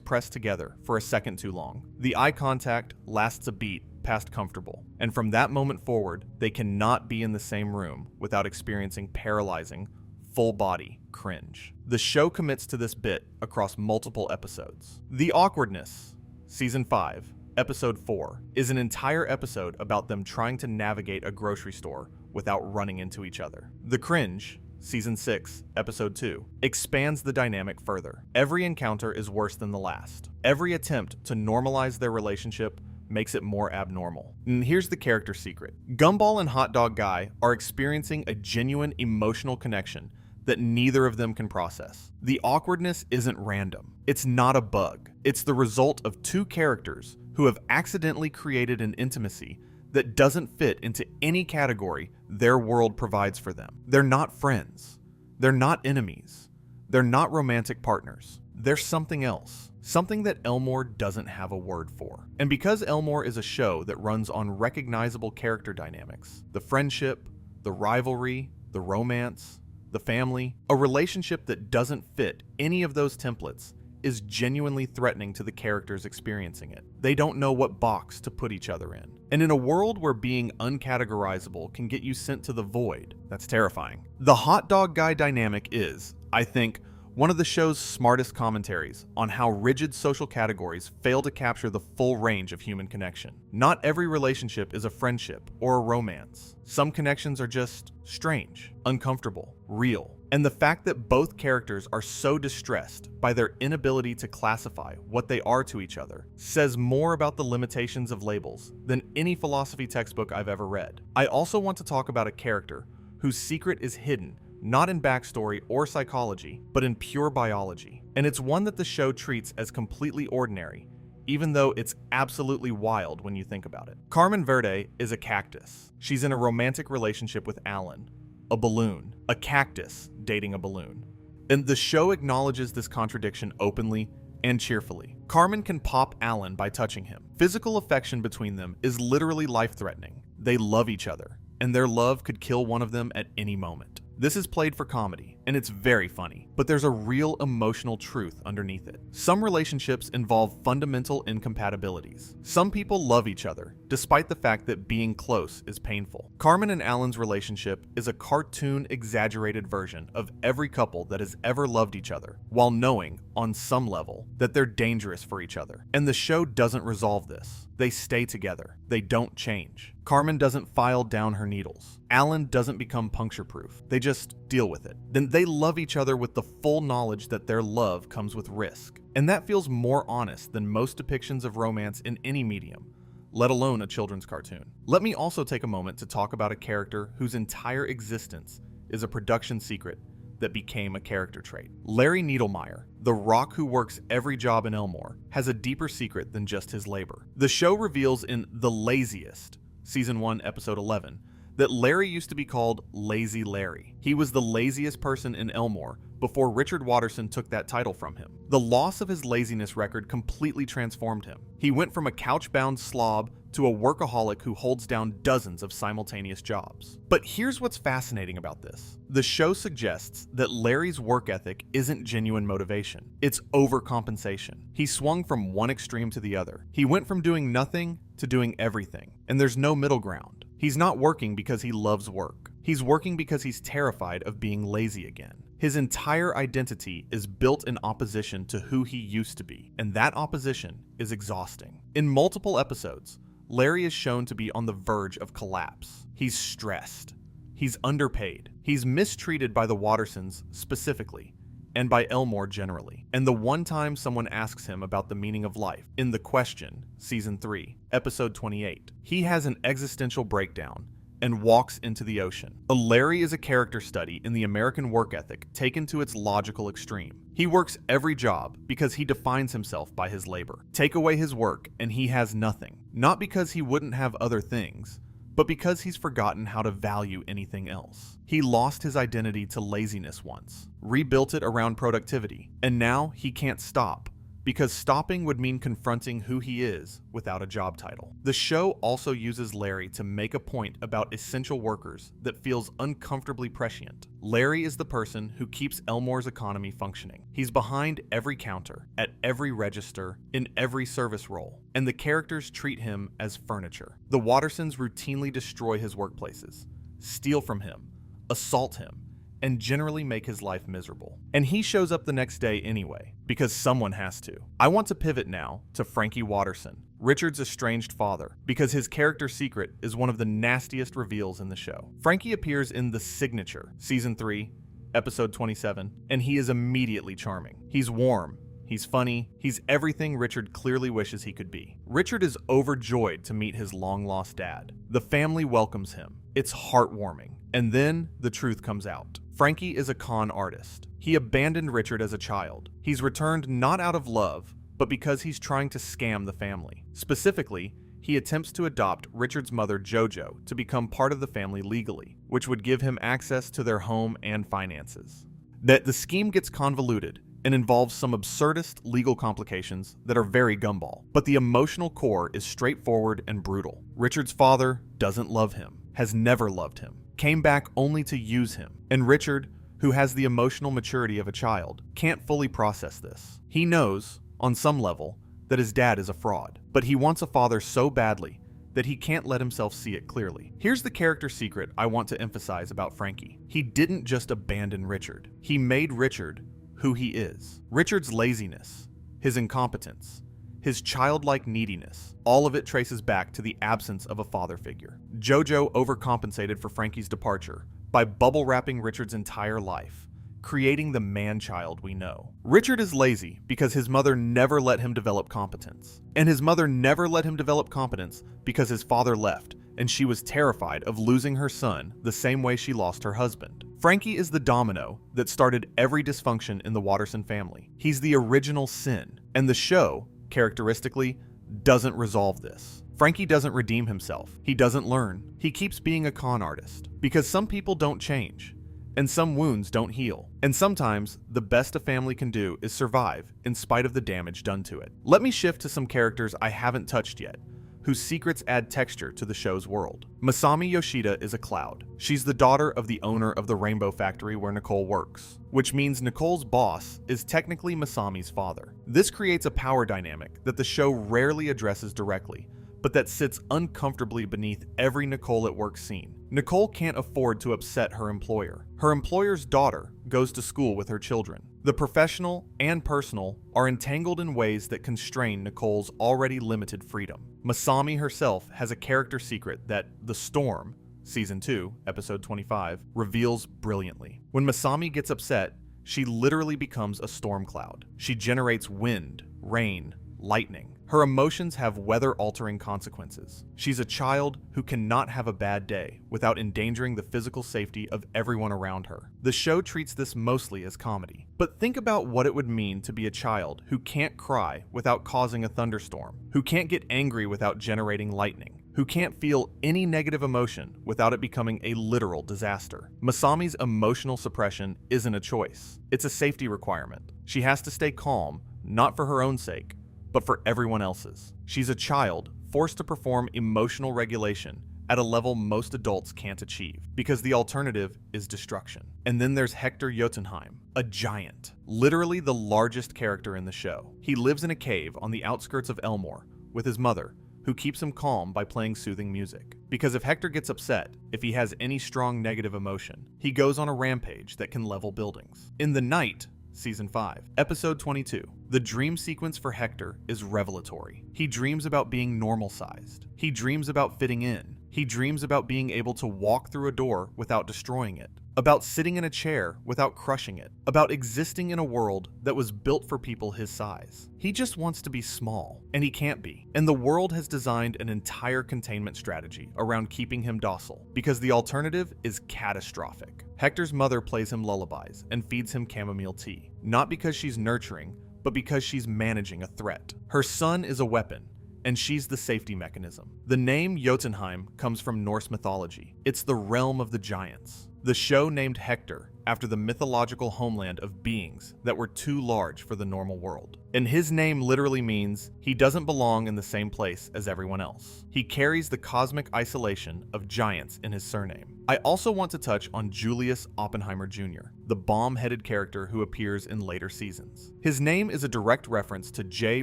press together for a second too long. The eye contact lasts a beat past comfortable, and from that moment forward, they cannot be in the same room without experiencing paralyzing, full-body cringe. The show commits to this bit across multiple episodes. The Awkwardness, Season 5, Episode 4, is an entire episode about them trying to navigate a grocery store without running into each other. The Cringe, Season 6, Episode 2, expands the dynamic further. Every encounter is worse than the last. Every attempt to normalize their relationship makes it more abnormal. And here's the character secret. Gumball and Hot Dog Guy are experiencing a genuine emotional connection that neither of them can process. The awkwardness isn't random. It's not a bug. It's the result of two characters who have accidentally created an intimacy that doesn't fit into any category their world provides for them. They're not friends. They're not enemies. They're not romantic partners. They're something else. Something that Elmore doesn't have a word for. And because Elmore is a show that runs on recognizable character dynamics, the friendship, the rivalry, the romance, the family, a relationship that doesn't fit any of those templates is genuinely threatening to the characters experiencing it. They don't know what box to put each other in. And in a world where being uncategorizable can get you sent to the void, that's terrifying. The Hot Dog Guy dynamic is, I think, one of the show's smartest commentaries on how rigid social categories fail to capture the full range of human connection. Not every relationship is a friendship or a romance. Some connections are just strange, uncomfortable, real. And the fact that both characters are so distressed by their inability to classify what they are to each other says more about the limitations of labels than any philosophy textbook I've ever read. I also want to talk about a character whose secret is hidden not in backstory or psychology, but in pure biology. And it's one that the show treats as completely ordinary, even though it's absolutely wild when you think about it. Carmen Verde is a cactus. She's in a romantic relationship with Alan, a balloon, a cactus dating a balloon. And the show acknowledges this contradiction openly and cheerfully. Carmen can pop Alan by touching him. Physical affection between them is literally life-threatening. They love each other, and their love could kill one of them at any moment. This is played for comedy, and it's very funny, but there's a real emotional truth underneath it. Some relationships involve fundamental incompatibilities. Some people love each other, despite the fact that being close is painful. Carmen and Alan's relationship is a cartoon exaggerated version of every couple that has ever loved each other, while knowing, on some level, that they're dangerous for each other. And the show doesn't resolve this. They stay together. They don't change. Carmen doesn't file down her needles. Alan doesn't become puncture-proof. They just deal with it. Then they love each other with the full knowledge that their love comes with risk. And that feels more honest than most depictions of romance in any medium, let alone a children's cartoon. Let me also take a moment to talk about a character whose entire existence is a production secret that became a character trait. Larry Needlemeyer, the rock who works every job in Elmore, has a deeper secret than just his labor. The show reveals in The Laziest, Season 1, Episode 11, that Larry used to be called Lazy Larry. He was the laziest person in Elmore before Richard Watterson took that title from him. The loss of his laziness record completely transformed him. He went from a couch-bound slob to a workaholic who holds down dozens of simultaneous jobs. But here's what's fascinating about this. The show suggests that Larry's work ethic isn't genuine motivation. It's overcompensation. He swung from one extreme to the other. He went from doing nothing to doing everything, and there's no middle ground. He's not working because he loves work. He's working because he's terrified of being lazy again. His entire identity is built in opposition to who he used to be, and that opposition is exhausting. In multiple episodes, Larry is shown to be on the verge of collapse. He's stressed. He's underpaid. He's mistreated by the Wattersons specifically, and by Elmore generally. And the one time someone asks him about the meaning of life, in The Question, Season 3, Episode 28, he has an existential breakdown and walks into the ocean. Larry is a character study in the American work ethic taken to its logical extreme. He works every job because he defines himself by his labor. Take away his work and he has nothing. Not because he wouldn't have other things, but because he's forgotten how to value anything else. He lost his identity to laziness once, rebuilt it around productivity, and now he can't stop, because stopping would mean confronting who he is without a job title. The show also uses Larry to make a point about essential workers that feels uncomfortably prescient. Larry is the person who keeps Elmore's economy functioning. He's behind every counter, at every register, in every service role, and the characters treat him as furniture. The Wattersons routinely destroy his workplaces, steal from him, assault him, and generally make his life miserable. And he shows up the next day anyway, because someone has to. I want to pivot now to Frankie Watterson, Richard's estranged father, because his character secret is one of the nastiest reveals in the show. Frankie appears in The Signature, Season 3, Episode 27, and he is immediately charming. He's warm, he's funny, he's everything Richard clearly wishes he could be. Richard is overjoyed to meet his long-lost dad. The family welcomes him. It's heartwarming. And then the truth comes out. Frankie is a con artist. He abandoned Richard as a child. He's returned not out of love, but because he's trying to scam the family. Specifically, he attempts to adopt Richard's mother, JoJo, to become part of the family legally, which would give him access to their home and finances. That the scheme gets convoluted and involves some absurdist legal complications that are very gumball, but the emotional core is straightforward and brutal. Richard's father doesn't love him, has never loved him, came back only to use him, and Richard, who has the emotional maturity of a child, can't fully process this. He knows, on some level, that his dad is a fraud, but he wants a father so badly that he can't let himself see it clearly. Here's the character secret I want to emphasize about Frankie. He didn't just abandon Richard. He made Richard who he is. Richard's laziness, his incompetence, his childlike neediness, all of it traces back to the absence of a father figure. JoJo overcompensated for Frankie's departure by bubble wrapping Richard's entire life, creating the man-child we know. Richard is lazy because his mother never let him develop competence. And his mother never let him develop competence because his father left, and she was terrified of losing her son the same way she lost her husband. Frankie is the domino that started every dysfunction in the Watterson family. He's the original sin, and the show, characteristically, doesn't resolve this. Frankie doesn't redeem himself. He doesn't learn. He keeps being a con artist. Because some people don't change, and some wounds don't heal. And sometimes, the best a family can do is survive in spite of the damage done to it. Let me shift to some characters I haven't touched yet, whose secrets add texture to the show's world. Masami Yoshida is a cloud. She's the daughter of the owner of the rainbow factory where Nicole works, which means Nicole's boss is technically Masami's father. This creates a power dynamic that the show rarely addresses directly, but that sits uncomfortably beneath every Nicole at work scene. Nicole can't afford to upset her employer. Her employer's daughter goes to school with her children. The professional and personal are entangled in ways that constrain Nicole's already limited freedom. Masami herself has a character secret that The Storm, Season 2, Episode 25, reveals brilliantly. When Masami gets upset, she literally becomes a storm cloud. She generates wind, rain, lightning. Her emotions have weather-altering consequences. She's a child who cannot have a bad day without endangering the physical safety of everyone around her. The show treats this mostly as comedy. But think about what it would mean to be a child who can't cry without causing a thunderstorm, who can't get angry without generating lightning, who can't feel any negative emotion without it becoming a literal disaster. Masami's emotional suppression isn't a choice. It's a safety requirement. She has to stay calm, not for her own sake, but for everyone else's. She's a child forced to perform emotional regulation at a level most adults can't achieve, because the alternative is destruction. And then there's Hector Jotunheim, a giant, literally the largest character in the show. He lives in a cave on the outskirts of Elmore with his mother, who keeps him calm by playing soothing music. Because if Hector gets upset, if he has any strong negative emotion, he goes on a rampage that can level buildings. In the night, Season 5, Episode 22. The dream sequence for Hector is revelatory. He dreams about being normal-sized. He dreams about fitting in. He dreams about being able to walk through a door without destroying it, about sitting in a chair without crushing it, about existing in a world that was built for people his size. He just wants to be small, and he can't be. And the world has designed an entire containment strategy around keeping him docile, because the alternative is catastrophic. Hector's mother plays him lullabies and feeds him chamomile tea, not because she's nurturing, but because she's managing a threat. Her son is a weapon, and she's the safety mechanism. The name Jotunheim comes from Norse mythology. It's the realm of the giants. The show named Hector after the mythological homeland of beings that were too large for the normal world. And his name literally means he doesn't belong in the same place as everyone else. He carries the cosmic isolation of giants in his surname. I also want to touch on Julius Oppenheimer Jr., the bomb-headed character who appears in later seasons. His name is a direct reference to J.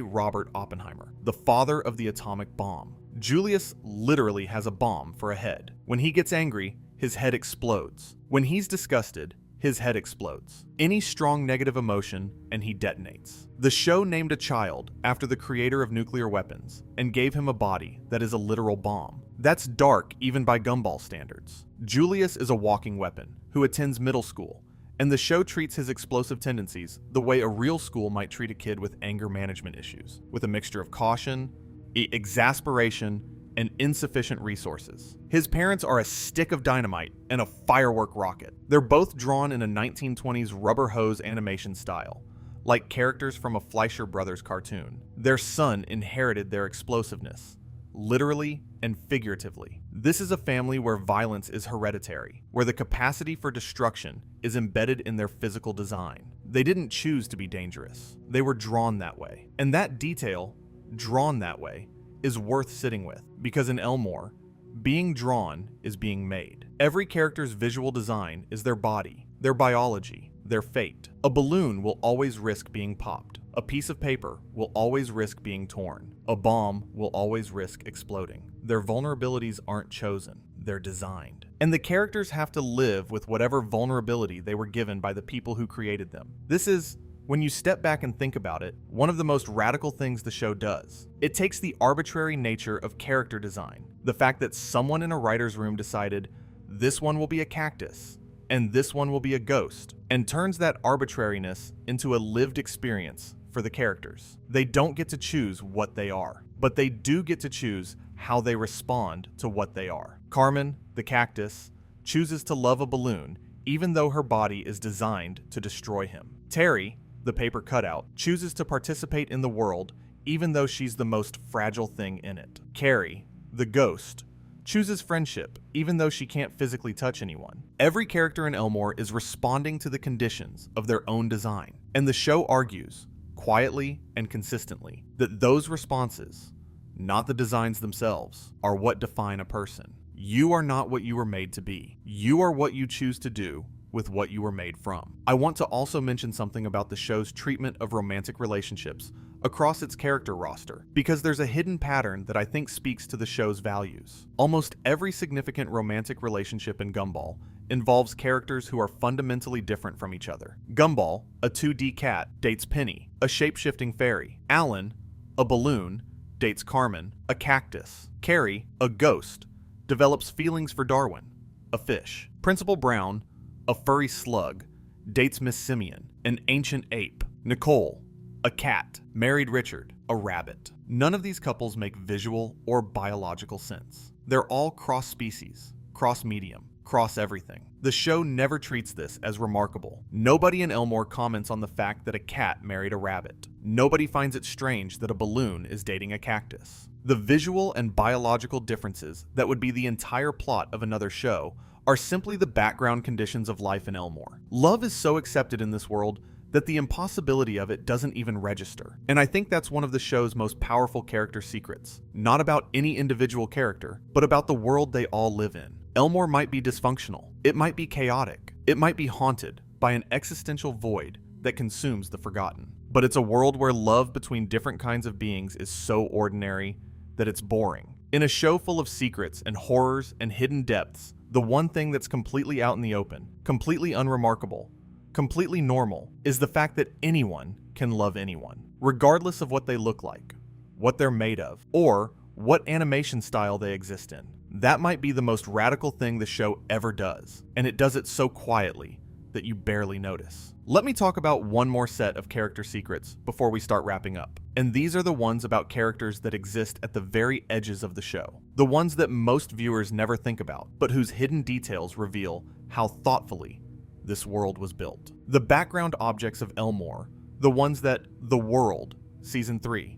Robert Oppenheimer, the father of the atomic bomb. Julius literally has a bomb for a head. When he gets angry, his head explodes. When he's disgusted, his head explodes. Any strong negative emotion, and he detonates. The show named a child after the creator of nuclear weapons and gave him a body that is a literal bomb. That's dark even by Gumball standards. Julius is a walking weapon who attends middle school, and the show treats his explosive tendencies the way a real school might treat a kid with anger management issues, with a mixture of caution, exasperation, and insufficient resources. His parents are a stick of dynamite and a firework rocket. They're both drawn in a 1920s rubber hose animation style, like characters from a Fleischer Brothers cartoon. Their son inherited their explosiveness, literally and figuratively. This is a family where violence is hereditary, where the capacity for destruction is embedded in their physical design. They didn't choose to be dangerous. They were drawn that way. And that detail, drawn that way, is worth sitting with, because in Elmore, being drawn is being made. Every character's visual design is their body, their biology, their fate. A balloon will always risk being popped. A piece of paper will always risk being torn. A bomb will always risk exploding. Their vulnerabilities aren't chosen, they're designed. And the characters have to live with whatever vulnerability they were given by the people who created them. This is, when you step back and think about it, one of the most radical things the show does. It takes the arbitrary nature of character design, the fact that someone in a writer's room decided this one will be a cactus and this one will be a ghost, and turns that arbitrariness into a lived experience for the characters. They don't get to choose what they are, but they do get to choose how they respond to what they are. Carmen, the cactus, chooses to love a balloon even though her body is designed to destroy him. Terry, the paper cutout, chooses to participate in the world even though she's the most fragile thing in it. Carrie, the ghost, chooses friendship even though she can't physically touch anyone. Every character in Elmore is responding to the conditions of their own design, and the show argues, quietly and consistently, that those responses, not the designs themselves, are what define a person. You are not what you were made to be. You are what you choose to do with what you were made from. I want to also mention something about the show's treatment of romantic relationships across its character roster, because there's a hidden pattern that I think speaks to the show's values. Almost every significant romantic relationship in Gumball involves characters who are fundamentally different from each other. Gumball, a 2D cat, dates Penny, a shape-shifting fairy. Alan, a balloon, dates Carmen, a cactus. Carrie, a ghost, develops feelings for Darwin, a fish. Principal Brown, a furry slug, dates Miss Simeon, an ancient ape. Nicole, a cat, married Richard, a rabbit. None of these couples make visual or biological sense. They're all cross-species, cross-medium, cross-everything. The show never treats this as remarkable. Nobody in Elmore comments on the fact that a cat married a rabbit. Nobody finds it strange that a balloon is dating a cactus. The visual and biological differences that would be the entire plot of another show are simply the background conditions of life in Elmore. Love is so accepted in this world that the impossibility of it doesn't even register. And I think that's one of the show's most powerful character secrets. Not about any individual character, but about the world they all live in. Elmore might be dysfunctional. It might be chaotic. It might be haunted by an existential void that consumes the forgotten. But it's a world where love between different kinds of beings is so ordinary that it's boring. In a show full of secrets and horrors and hidden depths, the one thing that's completely out in the open, completely unremarkable, completely normal, is the fact that anyone can love anyone, regardless of what they look like, what they're made of, or what animation style they exist in. That might be the most radical thing the show ever does, and it does it so quietly that you barely notice. Let me talk about one more set of character secrets before we start wrapping up. And these are the ones about characters that exist at the very edges of the show. The ones that most viewers never think about, but whose hidden details reveal how thoughtfully this world was built. The background objects of Elmore, the ones that The World, Season 3,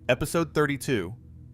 Episode 32,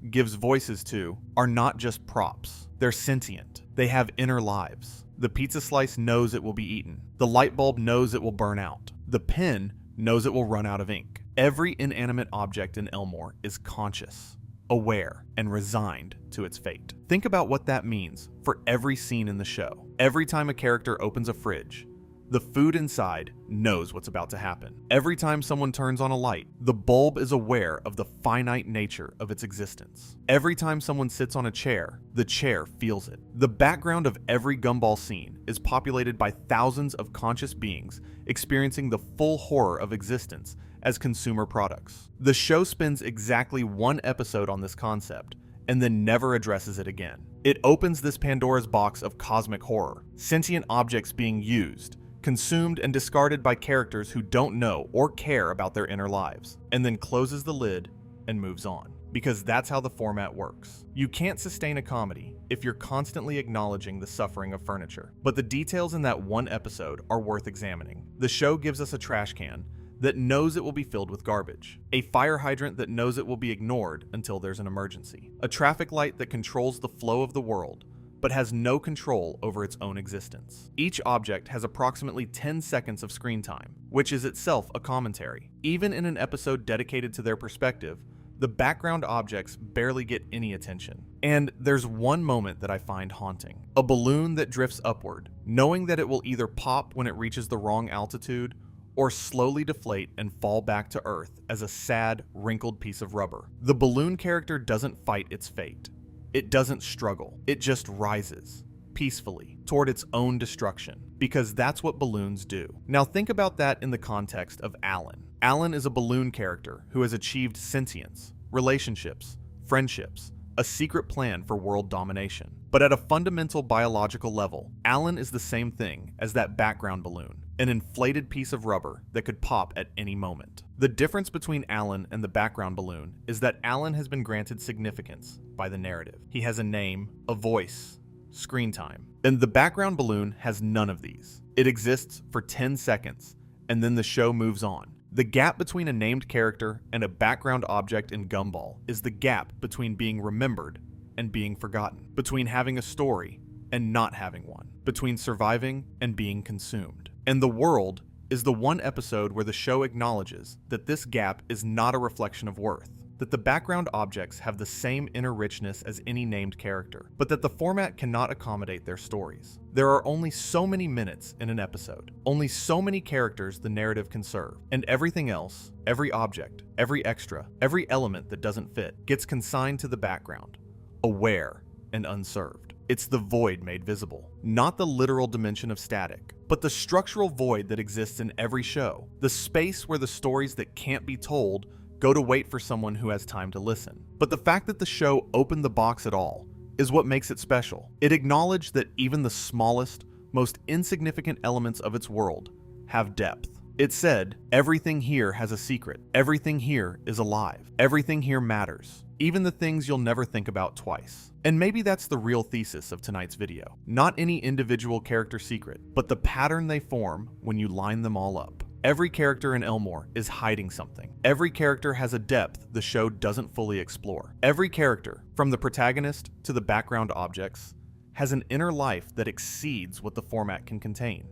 gives voices to, are not just props. They're sentient. They have inner lives. The pizza slice knows it will be eaten. The light bulb knows it will burn out. The pen knows it will run out of ink. Every inanimate object in Elmore is conscious, aware, and resigned to its fate. Think about what that means for every scene in the show. Every time a character opens a fridge, the food inside knows what's about to happen. Every time someone turns on a light, the bulb is aware of the finite nature of its existence. Every time someone sits on a chair, the chair feels it. The background of every Gumball scene is populated by thousands of conscious beings experiencing the full horror of existence as consumer products. The show spends exactly one episode on this concept and then never addresses it again. It opens this Pandora's box of cosmic horror, sentient objects being used, consumed and discarded by characters who don't know or care about their inner lives, and then closes the lid and moves on. Because that's how the format works. You can't sustain a comedy if you're constantly acknowledging the suffering of furniture. But the details in that one episode are worth examining. The show gives us a trash can that knows it will be filled with garbage, a fire hydrant that knows it will be ignored until there's an emergency, a traffic light that controls the flow of the world, but has no control over its own existence. Each object has approximately 10 seconds of screen time, which is itself a commentary. Even in an episode dedicated to their perspective, the background objects barely get any attention. And there's one moment that I find haunting. A balloon that drifts upward, knowing that it will either pop when it reaches the wrong altitude or slowly deflate and fall back to Earth as a sad, wrinkled piece of rubber. The balloon character doesn't fight its fate. It doesn't struggle. It just rises, peacefully, toward its own destruction, because that's what balloons do. Now think about that in the context of Alan. Alan is a balloon character who has achieved sentience, relationships, friendships, a secret plan for world domination. But at a fundamental biological level, Alan is the same thing as that background balloon, an inflated piece of rubber that could pop at any moment. The difference between Alan and the background balloon is that Alan has been granted significance by the narrative. He has a name, a voice, screen time. And the background balloon has none of these. It exists for 10 seconds, and then the show moves on. The gap between a named character and a background object in Gumball is the gap between being remembered and being forgotten, between having a story and not having one, between surviving and being consumed. And The World is the one episode where the show acknowledges that this gap is not a reflection of worth. that the background objects have the same inner richness as any named character, but that the format cannot accommodate their stories. There are only so many minutes in an episode, only so many characters the narrative can serve, and everything else, every object, every extra, every element that doesn't fit, gets consigned to the background, aware and unserved. It's the void made visible, not the literal dimension of static, but the structural void that exists in every show, the space where the stories that can't be told go to wait for someone who has time to listen. But the fact that the show opened the box at all is what makes it special. It acknowledged that even the smallest, most insignificant elements of its world have depth. It said, everything here has a secret. Everything here is alive. Everything here matters. Even the things you'll never think about twice. And maybe that's the real thesis of tonight's video. Not any individual character secret, but the pattern they form when you line them all up. Every character in Elmore is hiding something. Every character has a depth the show doesn't fully explore. Every character, from the protagonist to the background objects, has an inner life that exceeds what the format can contain.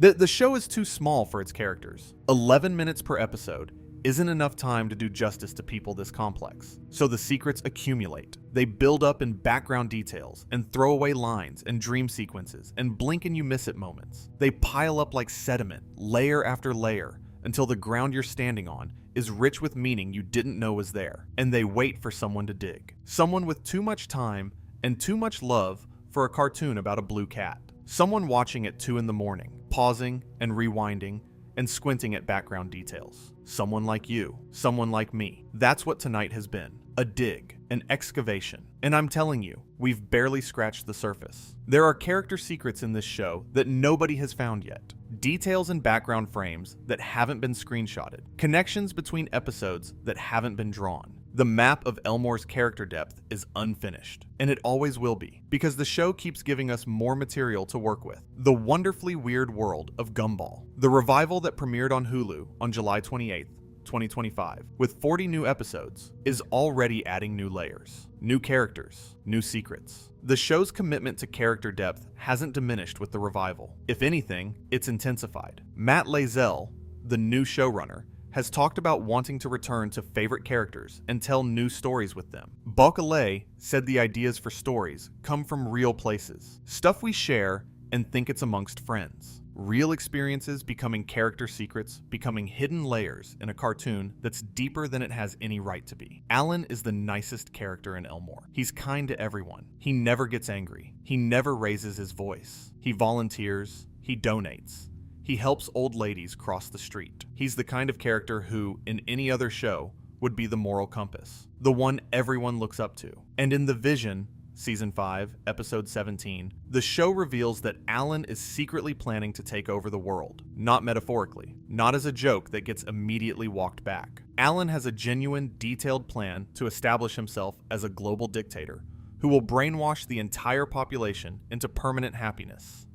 The show is too small for its characters. 11 minutes per episode isn't enough time to do justice to people this complex. So the secrets accumulate. They build up in background details and throwaway lines and dream sequences and blink and you miss it moments. They pile up like sediment, layer after layer, until the ground you're standing on is rich with meaning you didn't know was there. And they wait for someone to dig. Someone with too much time and too much love for a cartoon about a blue cat. Someone watching at 2 in the morning, pausing and rewinding and squinting at background details. Someone like you, someone like me. That's what tonight has been. A dig, an excavation. And I'm telling you, we've barely scratched the surface. There are character secrets in this show that nobody has found yet. Details and background frames that haven't been screenshotted. Connections between episodes that haven't been drawn. The map of Elmore's character depth is unfinished, and it always will be, because the show keeps giving us more material to work with. The wonderfully weird world of Gumball, the revival that premiered on Hulu on July 28th, 2025, with 40 new episodes, is already adding new layers, new characters, new secrets. The show's commitment to character depth hasn't diminished with the revival. If anything, it's intensified. Matt Lazell, the new showrunner, has talked about wanting to return to favorite characters and tell new stories with them. Bocalé said the ideas for stories come from real places, stuff we share and think it's amongst friends. Real experiences becoming character secrets, becoming hidden layers in a cartoon that's deeper than it has any right to be. Alan is the nicest character in Elmore. He's kind to everyone. He never gets angry. He never raises his voice. He volunteers. He donates. He helps old ladies cross the street. He's the kind of character who, in any other show, would be the moral compass, the one everyone looks up to. And in The Vision, Season 5, Episode 17, the show reveals that Alan is secretly planning to take over the world. Not metaphorically, not as a joke that gets immediately walked back. Alan has a genuine, detailed plan to establish himself as a global dictator who will brainwash the entire population into permanent happiness.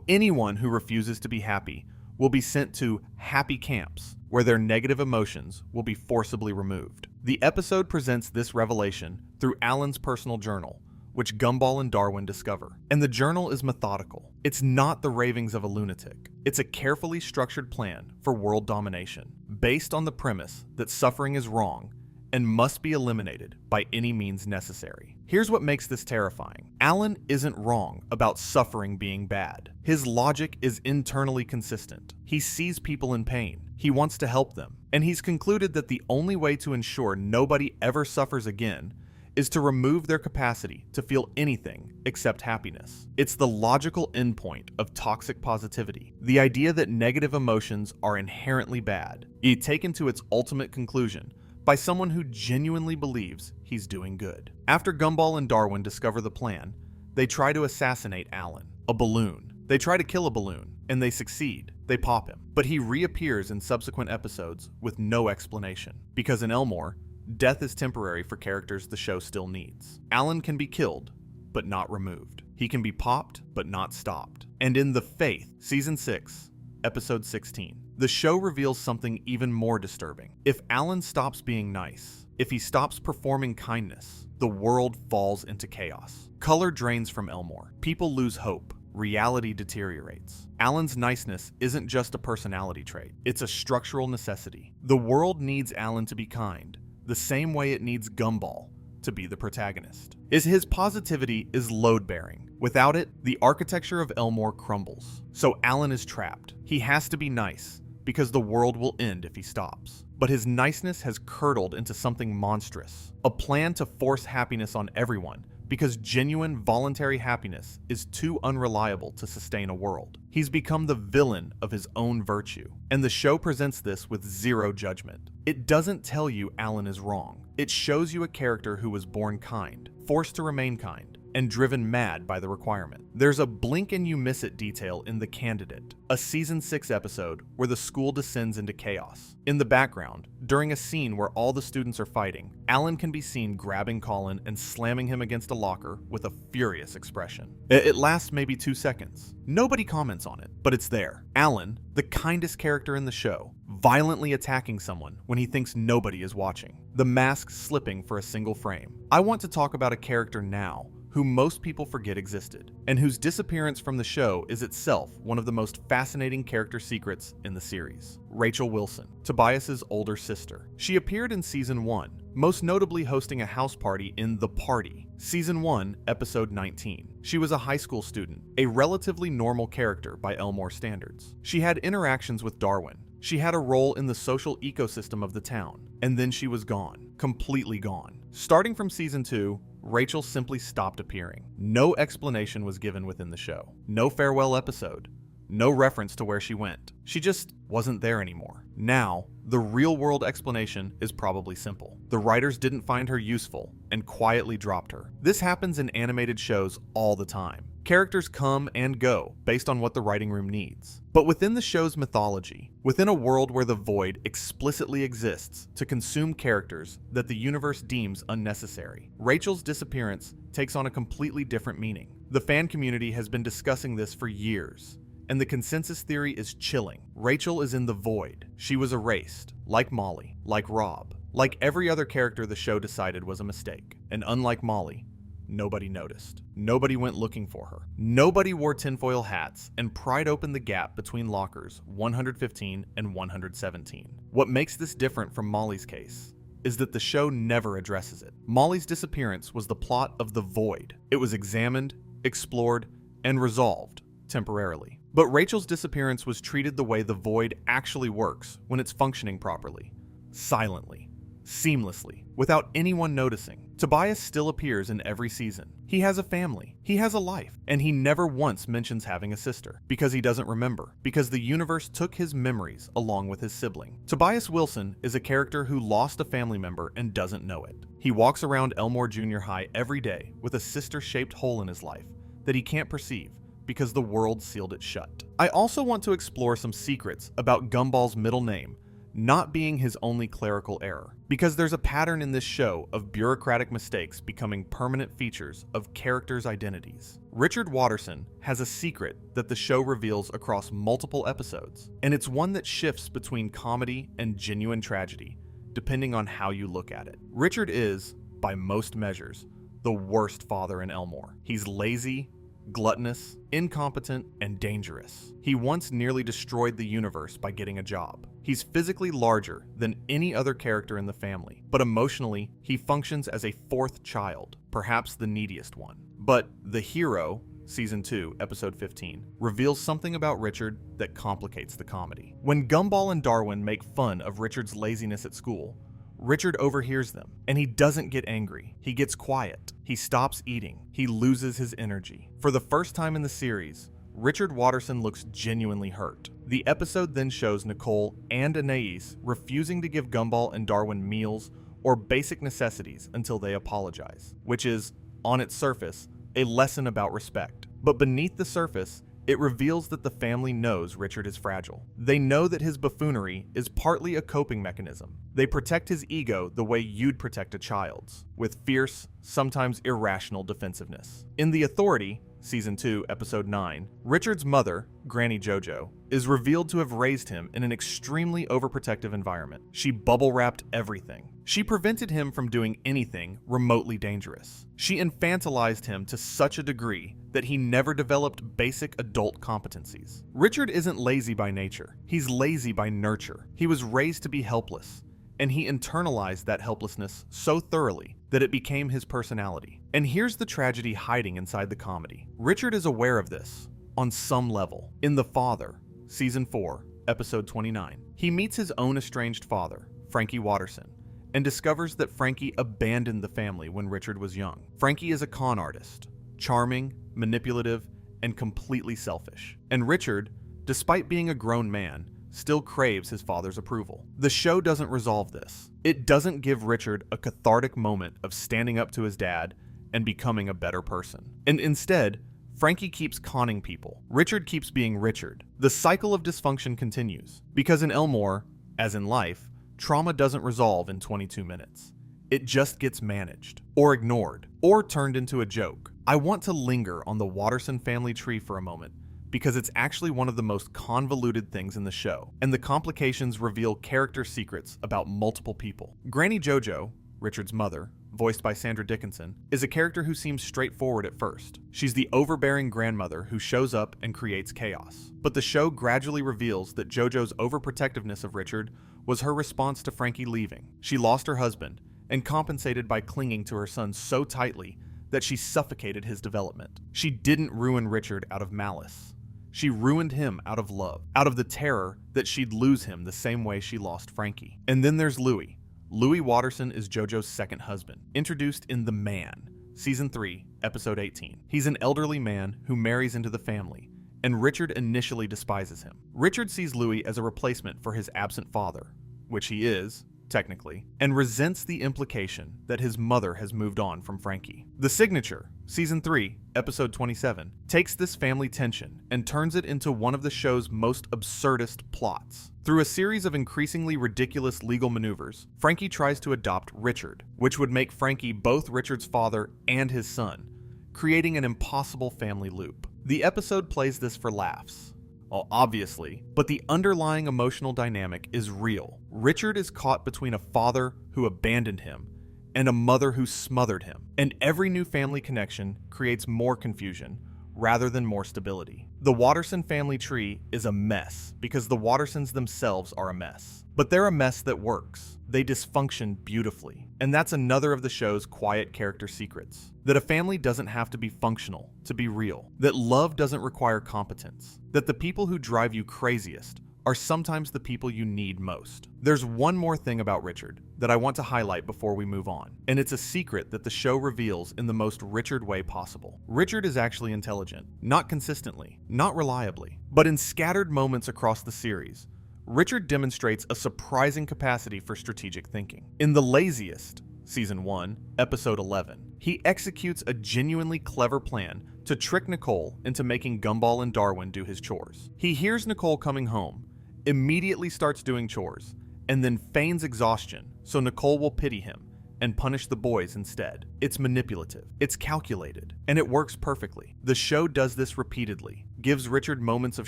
Anyone who refuses to be happy will be sent to happy camps, where their negative emotions will be forcibly removed. The episode presents this revelation through Alan's personal journal, which Gumball and Darwin discover. And the journal is methodical. It's not the ravings of a lunatic. It's a carefully structured plan for world domination, based on the premise that suffering is wrong and must be eliminated by any means necessary. Here's what makes this terrifying. Alan isn't wrong about suffering being bad. His logic is internally consistent. He sees people in pain. He wants to help them. And he's concluded that the only way to ensure nobody ever suffers again is to remove their capacity to feel anything except happiness. It's the logical endpoint of toxic positivity, the idea that negative emotions are inherently bad, taken to its ultimate conclusion by someone who genuinely believes he's doing good. After Gumball and Darwin discover the plan, they try to assassinate Alan, a balloon. They try to kill a balloon, and they succeed. They pop him. But he reappears in subsequent episodes with no explanation. Because in Elmore, death is temporary for characters the show still needs. Alan can be killed, but not removed. He can be popped, but not stopped. And in The Faith, Season 6, Episode 16, the show reveals something even more disturbing. If Alan stops being nice, if he stops performing kindness, the world falls into chaos. Color drains from Elmore. People lose hope. Reality deteriorates. Alan's niceness isn't just a personality trait. It's a structural necessity. The world needs Alan to be kind. the same way it needs Gumball to be the protagonist. His positivity is load-bearing. Without it, the architecture of Elmore crumbles. So Alan is trapped. He has to be nice, because the world will end if he stops. But his niceness has curdled into something monstrous, a plan to force happiness on everyone, because genuine voluntary happiness is too unreliable to sustain a world. He's become the villain of his own virtue, and the show presents this with zero judgment. It doesn't tell you Alan is wrong. It shows you a character who was born kind, forced to remain kind, and driven mad by the requirement. There's a blink and you miss it detail in The Candidate, a season 6 episode where the school descends into chaos. In the background, during a scene where all the students are fighting, Alan can be seen grabbing Colin and slamming him against a locker with a furious expression. It lasts maybe 2 seconds. Nobody comments on it, but it's there. Alan, the kindest character in the show, violently attacking someone when he thinks nobody is watching. The mask slipping for a single frame. I want to talk about a character now who most people forget existed, and whose disappearance from the show is itself one of the most fascinating character secrets in the series. Rachel Wilson, Tobias's older sister. She appeared in season 1, most notably hosting a house party in The Party, season 1, episode 19. She was a high school student, a relatively normal character by Elmore standards. She had interactions with Darwin. She had a role in the social ecosystem of the town, and then she was gone, completely gone. Starting from season 2, Rachel simply stopped appearing. No explanation was given within the show. No farewell episode. No reference to where she went. She just wasn't there anymore. Now, the real-world explanation is probably simple. The writers didn't find her useful and quietly dropped her. This happens in animated shows all the time. Characters come and go based on what the writing room needs. But within the show's mythology, within a world where the void explicitly exists to consume characters that the universe deems unnecessary, Rachel's disappearance takes on a completely different meaning. The fan community has been discussing this for years, and the consensus theory is chilling. Rachel is in the void. She was erased, like Molly, like Rob, like every other character the show decided was a mistake. And unlike Molly, nobody noticed. Nobody went looking for her. Nobody wore tinfoil hats and pried open the gap between lockers 115 and 117. What makes this different from Molly's case is that the show never addresses it. Molly's disappearance was the plot of The Void. It was examined, explored, and resolved temporarily. But Rachel's disappearance was treated the way the void actually works when it's functioning properly. Silently. Seamlessly. Without anyone noticing. Tobias still appears in every season. He has a family. He has a life. And he never once mentions having a sister. Because he doesn't remember. Because the universe took his memories along with his sibling. Tobias Wilson is a character who lost a family member and doesn't know it. He walks around Elmore Junior High every day with a sister-shaped hole in his life that he can't perceive, because the world sealed it shut. I also want to explore some secrets about Gumball's middle name not being his only clerical error, because there's a pattern in this show of bureaucratic mistakes becoming permanent features of characters' identities. Richard Watterson has a secret that the show reveals across multiple episodes, and it's one that shifts between comedy and genuine tragedy, depending on how you look at it. Richard is, by most measures, the worst father in Elmore. He's lazy, gluttonous, incompetent, and dangerous. He once nearly destroyed the universe by getting a job. He's physically larger than any other character in the family, but emotionally, he functions as a fourth child, perhaps the neediest one. But The Hero, Season 2, Episode 15, reveals something about Richard that complicates the comedy. When Gumball and Darwin make fun of Richard's laziness at school, Richard overhears them, and he doesn't get angry. He gets quiet. He stops eating. He loses his energy. For the first time in the series, Richard Watterson looks genuinely hurt. The episode then shows Nicole and Anais refusing to give Gumball and Darwin meals or basic necessities until they apologize, which is, on its surface, a lesson about respect. But beneath the surface, it reveals that the family knows Richard is fragile. They know that his buffoonery is partly a coping mechanism. They protect his ego the way you'd protect a child's, with fierce, sometimes irrational defensiveness. In The Authority, Season 2, Episode 9, Richard's mother, Granny Jojo, is revealed to have raised him in an extremely overprotective environment. She bubble-wrapped everything. She prevented him from doing anything remotely dangerous. She infantilized him to such a degree that he never developed basic adult competencies. Richard isn't lazy by nature. He's lazy by nurture. He was raised to be helpless, and he internalized that helplessness so thoroughly that it became his personality. And here's the tragedy hiding inside the comedy. Richard is aware of this, on some level. In The Father, Season 4, Episode 29, he meets his own estranged father, Frankie Watterson, and discovers that Frankie abandoned the family when Richard was young. Frankie is a con artist, charming, manipulative, and completely selfish. And Richard, despite being a grown man, still craves his father's approval. The show doesn't resolve this. It doesn't give Richard a cathartic moment of standing up to his dad and becoming a better person. And instead, Frankie keeps conning people. Richard keeps being Richard. The cycle of dysfunction continues, because in Elmore, as in life, trauma doesn't resolve in 22 minutes. It just gets managed, or ignored, or turned into a joke. I want to linger on the Watterson family tree for a moment, because it's actually one of the most convoluted things in the show, and the complications reveal character secrets about multiple people. Granny Jojo, Richard's mother, voiced by Sandra Dickinson, is a character who seems straightforward at first. She's the overbearing grandmother who shows up and creates chaos. But the show gradually reveals that Jojo's overprotectiveness of Richard was her response to Frankie leaving. She lost her husband and compensated by clinging to her son so tightly that she suffocated his development. She didn't ruin Richard out of malice. She ruined him out of love, out of the terror that she'd lose him the same way she lost Frankie. And then there's Louis. Louis Watterson is Jojo's second husband, introduced in The Man, Season 3, Episode 18. He's an elderly man who marries into the family, and Richard initially despises him. Richard sees Louis as a replacement for his absent father, which he is, technically, and resents the implication that his mother has moved on from Frankie. The Signature, Season 3, Episode 27, takes this family tension and turns it into one of the show's most absurdist plots. Through a series of increasingly ridiculous legal maneuvers, Frankie tries to adopt Richard, which would make Frankie both Richard's father and his son, creating an impossible family loop. The episode plays this for laughs. Well, obviously, but the underlying emotional dynamic is real. Richard is caught between a father who abandoned him and a mother who smothered him, and every new family connection creates more confusion rather than more stability. The Watterson family tree is a mess because the Wattersons themselves are a mess. But they're a mess that works. They dysfunction beautifully. And that's another of the show's quiet character secrets. That a family doesn't have to be functional to be real. That love doesn't require competence. That the people who drive you craziest are sometimes the people you need most. There's one more thing about Richard that I want to highlight before we move on, and it's a secret that the show reveals in the most Richard way possible. Richard is actually intelligent, not consistently, not reliably, but in scattered moments across the series, Richard demonstrates a surprising capacity for strategic thinking. In The Laziest, Season 1, Episode 11, he executes a genuinely clever plan to trick Nicole into making Gumball and Darwin do his chores. He hears Nicole coming home, immediately starts doing chores, and then feigns exhaustion so Nicole will pity him and punish the boys instead. It's manipulative, it's calculated, and it works perfectly. The show does this repeatedly, gives Richard moments of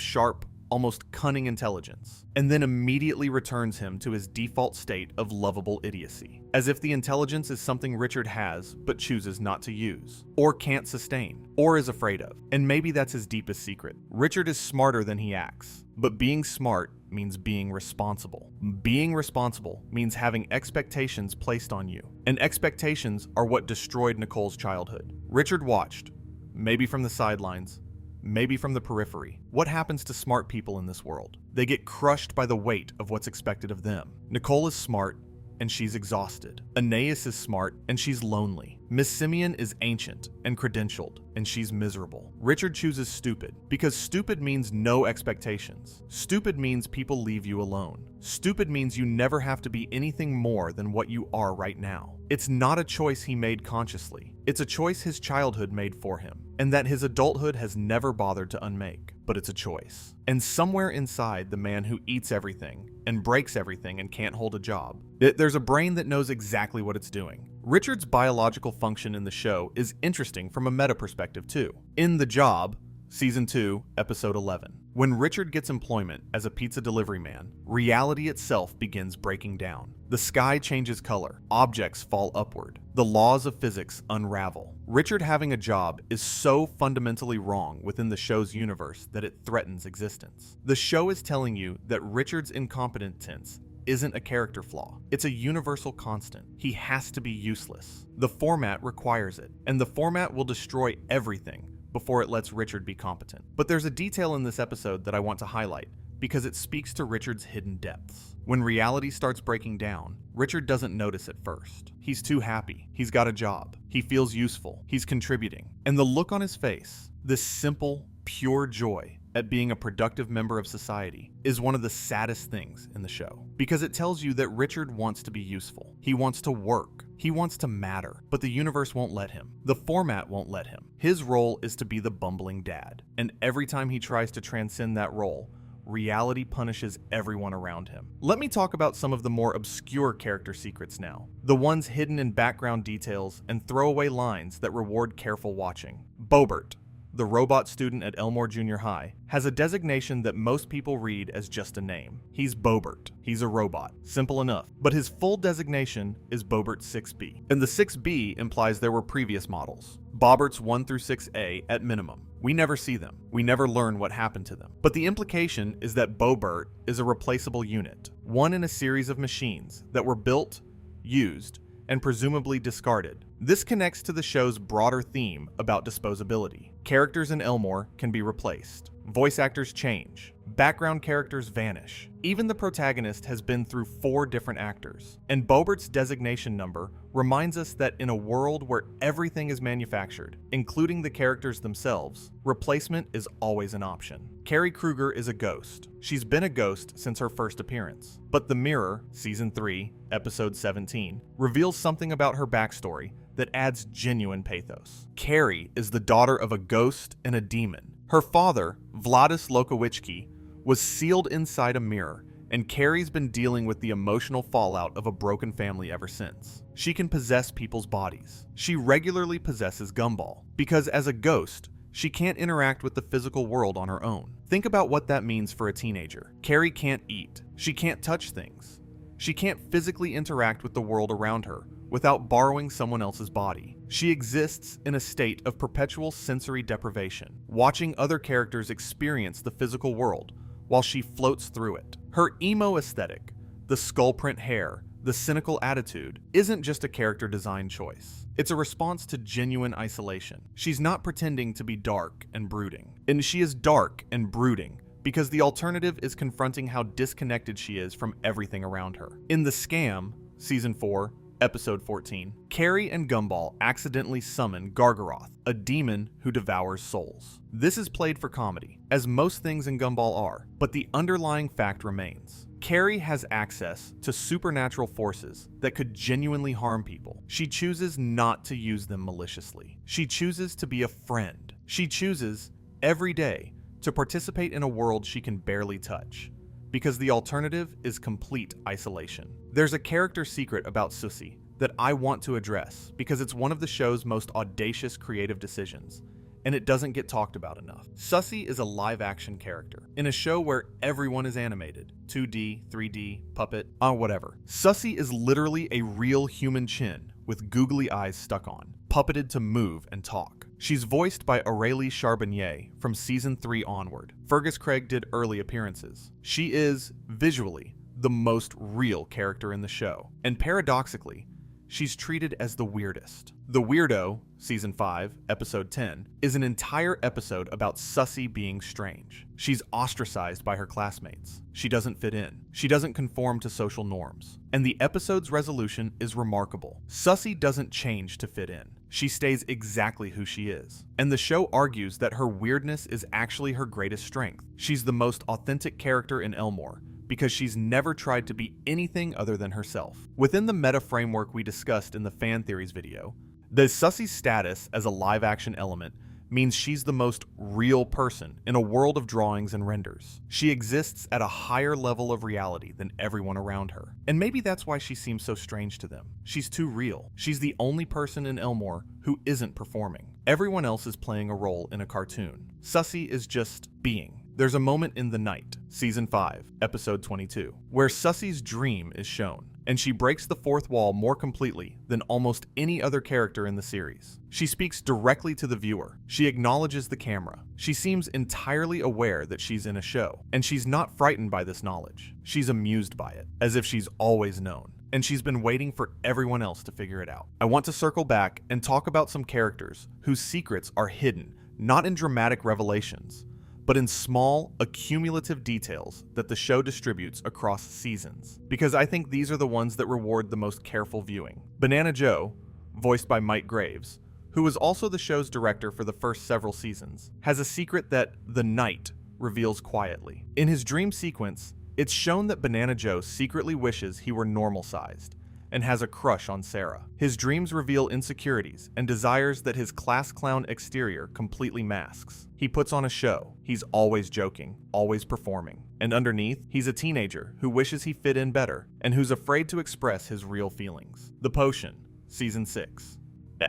sharp, almost cunning intelligence, and then immediately returns him to his default state of lovable idiocy, as if the intelligence is something Richard has but chooses not to use, or can't sustain, or is afraid of. And maybe that's his deepest secret. Richard is smarter than he acts, but being smart means being responsible. Being responsible means having expectations placed on you, and expectations are what destroyed Nicole's childhood. Richard watched, maybe from the sidelines, maybe from the periphery. What happens to smart people in this world? They get crushed by the weight of what's expected of them. Nicole is smart, and she's exhausted. Anais is smart, and she's lonely. Miss Simeon is ancient and credentialed, and she's miserable. Richard chooses stupid, because stupid means no expectations. Stupid means people leave you alone. Stupid means you never have to be anything more than what you are right now. It's not a choice he made consciously. It's a choice his childhood made for him, and that his adulthood has never bothered to unmake. But it's a choice. And somewhere inside the man who eats everything and breaks everything and can't hold a job, there's a brain that knows exactly what it's doing. Richard's biological function in the show is interesting from a meta perspective too. In The Job, Season 2, Episode 11, when Richard gets employment as a pizza delivery man, reality itself begins breaking down. The sky changes color, objects fall upward, the laws of physics unravel. Richard having a job is so fundamentally wrong within the show's universe that it threatens existence. The show is telling you that Richard's incompetence isn't a character flaw. It's a universal constant. He has to be useless. The format requires it, and the format will destroy everything before it lets Richard be competent. But there's a detail in this episode that I want to highlight because it speaks to Richard's hidden depths. When reality starts breaking down, Richard doesn't notice at first. He's too happy. He's got a job. He feels useful. He's contributing. And the look on his face, this simple, pure joy at being a productive member of society, is one of the saddest things in the show, because it tells you that Richard wants to be useful. He wants to work. He wants to matter, but the universe won't let him. The format won't let him. His role is to be the bumbling dad, and every time he tries to transcend that role, reality punishes everyone around him. Let me talk about some of the more obscure character secrets now, the ones hidden in background details and throwaway lines that reward careful watching. Boebert, the robot student at Elmore Junior High, has a designation that most people read as just a name. He's Boebert. He's a robot. Simple enough. But his full designation is Boebert 6B. And the 6B implies there were previous models, Boberts 1 through 6A at minimum. We never see them. We never learn what happened to them. But the implication is that Boebert is a replaceable unit, one in a series of machines that were built, used, and presumably discarded. This connects to the show's broader theme about disposability. Characters in Elmore can be replaced. Voice actors change. Background characters vanish. Even the protagonist has been through 4 different actors. And Boebert's designation number reminds us that in a world where everything is manufactured, including the characters themselves, replacement is always an option. Carrie Kruger is a ghost. She's been a ghost since her first appearance. But The Mirror, Season 3, Episode 17, reveals something about her backstory that adds genuine pathos. Carrie is the daughter of a ghost and a demon. Her father, Vladis Lokowiczki, was sealed inside a mirror, and Carrie's been dealing with the emotional fallout of a broken family ever since. She can possess people's bodies. She regularly possesses Gumball, because as a ghost, she can't interact with the physical world on her own. Think about what that means for a teenager. Carrie can't eat. She can't touch things. She can't physically interact with the world around her without borrowing someone else's body. She exists in a state of perpetual sensory deprivation, watching other characters experience the physical world while she floats through it. Her emo aesthetic, the skull print hair, the cynical attitude, isn't just a character design choice. It's a response to genuine isolation. She's not pretending to be dark and brooding. And she is dark and brooding because the alternative is confronting how disconnected she is from everything around her. In The Scam, Season 4, Episode 14, Carrie and Gumball accidentally summon Gargaroth, a demon who devours souls. This is played for comedy, as most things in Gumball are, but the underlying fact remains. Carrie has access to supernatural forces that could genuinely harm people. She chooses not to use them maliciously. She chooses to be a friend. She chooses, every day, to participate in a world she can barely touch, because the alternative is complete isolation. There's a character secret about Susie that I want to address because it's one of the show's most audacious creative decisions, and it doesn't get talked about enough. Susie is a live-action character in a show where everyone is animated, 2D, 3D, puppet, whatever. Susie is literally a real human chin with googly eyes stuck on, puppeted to move and talk. She's voiced by Aurélie Charbonnier from Season 3 onward. Fergus Craig did early appearances. She is, visually, the most real character in the show, and paradoxically, she's treated as the weirdest. The Weirdo, Season 5, Episode 10, is an entire episode about Susie being strange. She's ostracized by her classmates. She doesn't fit in. She doesn't conform to social norms. And the episode's resolution is remarkable. Susie doesn't change to fit in. She stays exactly who she is. And the show argues that her weirdness is actually her greatest strength. She's the most authentic character in Elmore, because she's never tried to be anything other than herself. Within the meta framework we discussed in the fan theories video, the Susie's status as a live-action element means she's the most real person in a world of drawings and renders. She exists at a higher level of reality than everyone around her. And maybe that's why she seems so strange to them. She's too real. She's the only person in Elmore who isn't performing. Everyone else is playing a role in a cartoon. Susie is just being. There's a moment in The Night, Season 5, Episode 22, where Susie's dream is shown. and she breaks the fourth wall more completely than almost any other character in the series. She speaks directly to the viewer. She acknowledges the camera. She seems entirely aware that she's in a show, and she's not frightened by this knowledge. She's amused by it, as if she's always known, and she's been waiting for everyone else to figure it out. I want to circle back and talk about some characters whose secrets are hidden, not in dramatic revelations, but in small, accumulative details that the show distributes across seasons, because I think these are the ones that reward the most careful viewing. Banana Joe, voiced by Mike Graves, who was also the show's director for the first several seasons, has a secret that the Night reveals quietly. In his dream sequence, it's shown that Banana Joe secretly wishes he were normal-sized and has a crush on Sarah. His dreams reveal insecurities and desires that his class clown exterior completely masks. He puts on a show. He's always joking, always performing. And underneath, he's a teenager who wishes he fit in better and who's afraid to express his real feelings. The Potion, Season 6.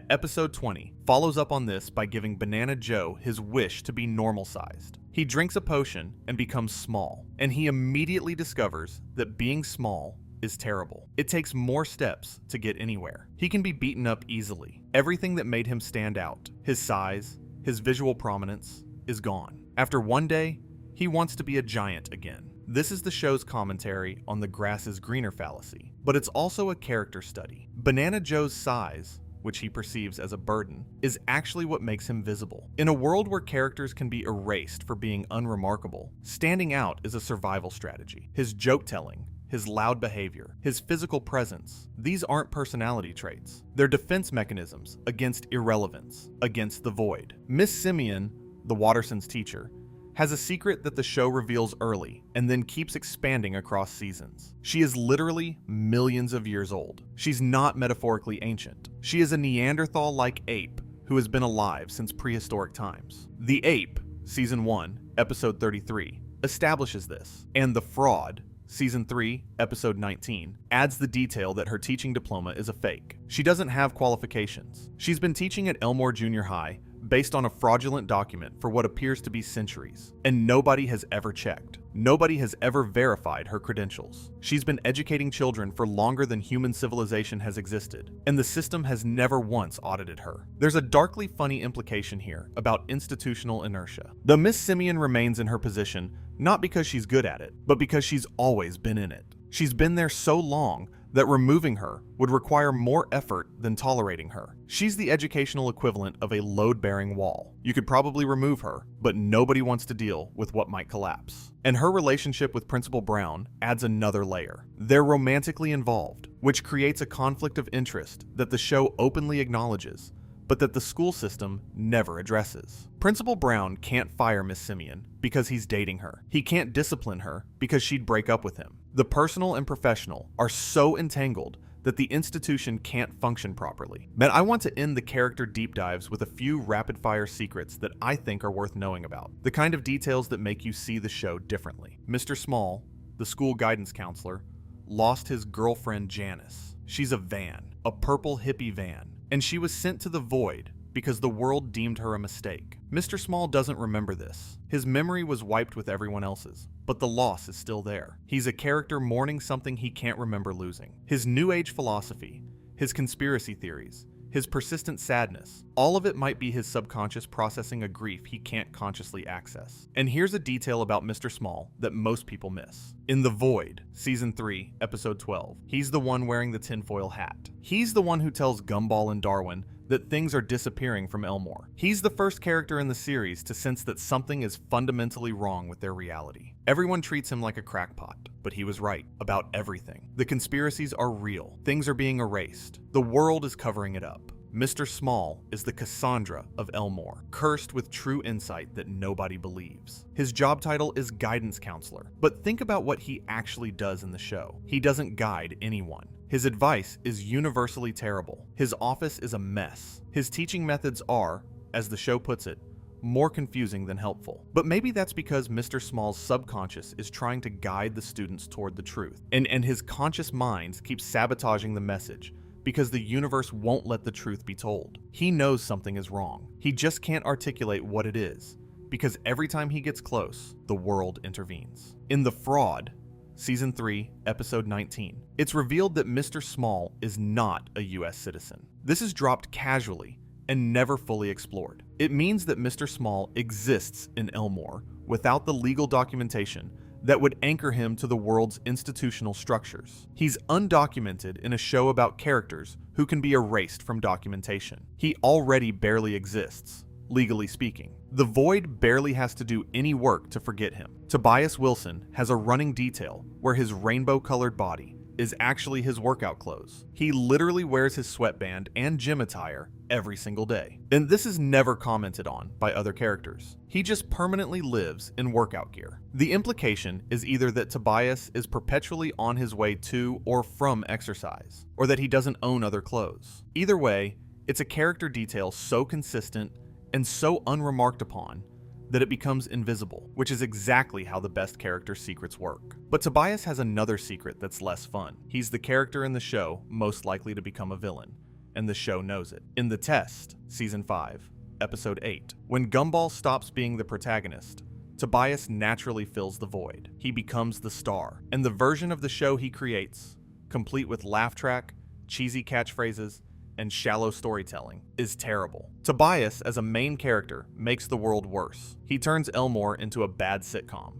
Episode 20 follows up on this by giving Banana Joe his wish to be normal-sized. He drinks a potion and becomes small, and he immediately discovers that being small is terrible. It takes more steps to get anywhere. He can be beaten up easily. Everything that made him stand out, his size, his visual prominence, is gone. After one day, he wants to be a giant again. This is the show's commentary on the grass is greener fallacy, but it's also a character study. Banana Joe's size, which he perceives as a burden, is actually what makes him visible. In a world where characters can be erased for being unremarkable, standing out is a survival strategy. His joke-telling, his loud behavior, his physical presence, these aren't personality traits. They're defense mechanisms against irrelevance, against the void. Miss Simeon, the Wattersons' teacher, has a secret that the show reveals early and then keeps expanding across seasons. She is literally millions of years old. She's not metaphorically ancient. She is a Neanderthal-like ape who has been alive since prehistoric times. The Ape, Season 1, Episode 33, establishes this, and The Fraud, Season 3, Episode 19, adds the detail that her teaching diploma is a fake. She doesn't have qualifications. She's been teaching at Elmore Junior High based on a fraudulent document for what appears to be centuries, and nobody has ever checked. Nobody has ever verified her credentials. She's been educating children for longer than human civilization has existed, and the system has never once audited her. There's a darkly funny implication here about institutional inertia. The Miss Simeon remains in her position not because she's good at it, but because she's always been in it. She's been there so long that removing her would require more effort than tolerating her. She's the educational equivalent of a load-bearing wall. You could probably remove her, but nobody wants to deal with what might collapse. And her relationship with Principal Brown adds another layer. They're romantically involved, which creates a conflict of interest that the show openly acknowledges, but that the school system never addresses. Principal Brown can't fire Miss Simeon because he's dating her. He can't discipline her because she'd break up with him. The personal and professional are so entangled that the institution can't function properly. Man, I want to end the character deep dives with a few rapid-fire secrets that I think are worth knowing about. The kind of details that make you see the show differently. Mr. Small, the school guidance counselor, lost his girlfriend Janice. She's a van, a purple hippie van, and she was sent to the void because the world deemed her a mistake. Mr. Small doesn't remember this. His memory was wiped with everyone else's, but the loss is still there. He's a character mourning something he can't remember losing. His New Age philosophy, his conspiracy theories, his persistent sadness, all of it might be his subconscious processing a grief he can't consciously access. And here's a detail about Mr. Small that most people miss. In The Void, Season 3, Episode 12, he's the one wearing the tinfoil hat. He's the one who tells Gumball and Darwin that things are disappearing from Elmore. He's the first character in the series to sense that something is fundamentally wrong with their reality. Everyone treats him like a crackpot, but he was right about everything. The conspiracies are real. Things are being erased. The world is covering it up. Mr. Small is the Cassandra of Elmore, cursed with true insight that nobody believes. His job title is guidance counselor, but think about what he actually does in the show. He doesn't guide anyone. His advice is universally terrible. His office is a mess. His teaching methods are, as the show puts it, more confusing than helpful. But maybe that's because Mr. Small's subconscious is trying to guide the students toward the truth, and his conscious mind keeps sabotaging the message because the universe won't let the truth be told. He knows something is wrong. He just can't articulate what it is, because every time he gets close, the world intervenes. In The Fraud, Season 3, Episode 19. It's revealed that Mr. Small is not a US citizen. This is dropped casually and never fully explored. It means that Mr. Small exists in Elmore without the legal documentation that would anchor him to the world's institutional structures. He's undocumented in a show about characters who can be erased from documentation. He already barely exists, legally speaking. The Void barely has to do any work to forget him. Tobias Wilson has a running detail where his rainbow-colored body is actually his workout clothes. He literally wears his sweatband and gym attire every single day. And this is never commented on by other characters. He just permanently lives in workout gear. The implication is either that Tobias is perpetually on his way to or from exercise, or that he doesn't own other clothes. Either way, it's a character detail so consistent and so unremarked upon that it becomes invisible, which is exactly how the best character secrets work. But Tobias has another secret that's less fun. He's the character in the show most likely to become a villain, and the show knows it. In The Test, Season 5, Episode 8, when Gumball stops being the protagonist, Tobias naturally fills the void. He becomes the star, and the version of the show he creates, complete with laugh track, cheesy catchphrases, and shallow storytelling, is terrible. Tobias, as a main character, makes the world worse. He turns Elmore into a bad sitcom.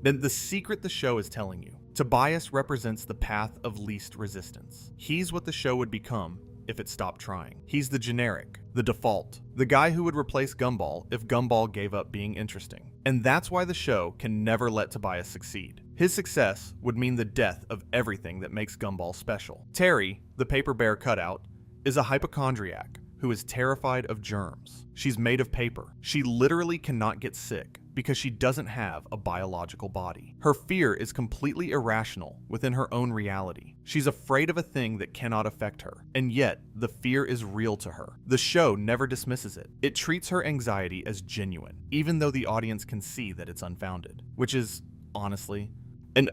Then the secret the show is telling you. Tobias represents the path of least resistance. He's what the show would become if it stopped trying. He's the generic, the default, the guy who would replace Gumball if Gumball gave up being interesting. And that's why the show can never let Tobias succeed. His success would mean the death of everything that makes Gumball special. Terry, the paper bear cutout, is a hypochondriac who is terrified of germs. She's made of paper. She literally cannot get sick because she doesn't have a biological body. Her fear is completely irrational within her own reality. She's afraid of a thing that cannot affect her, and yet the fear is real to her. The show never dismisses it. It treats her anxiety as genuine, even though the audience can see that it's unfounded, which is, honestly,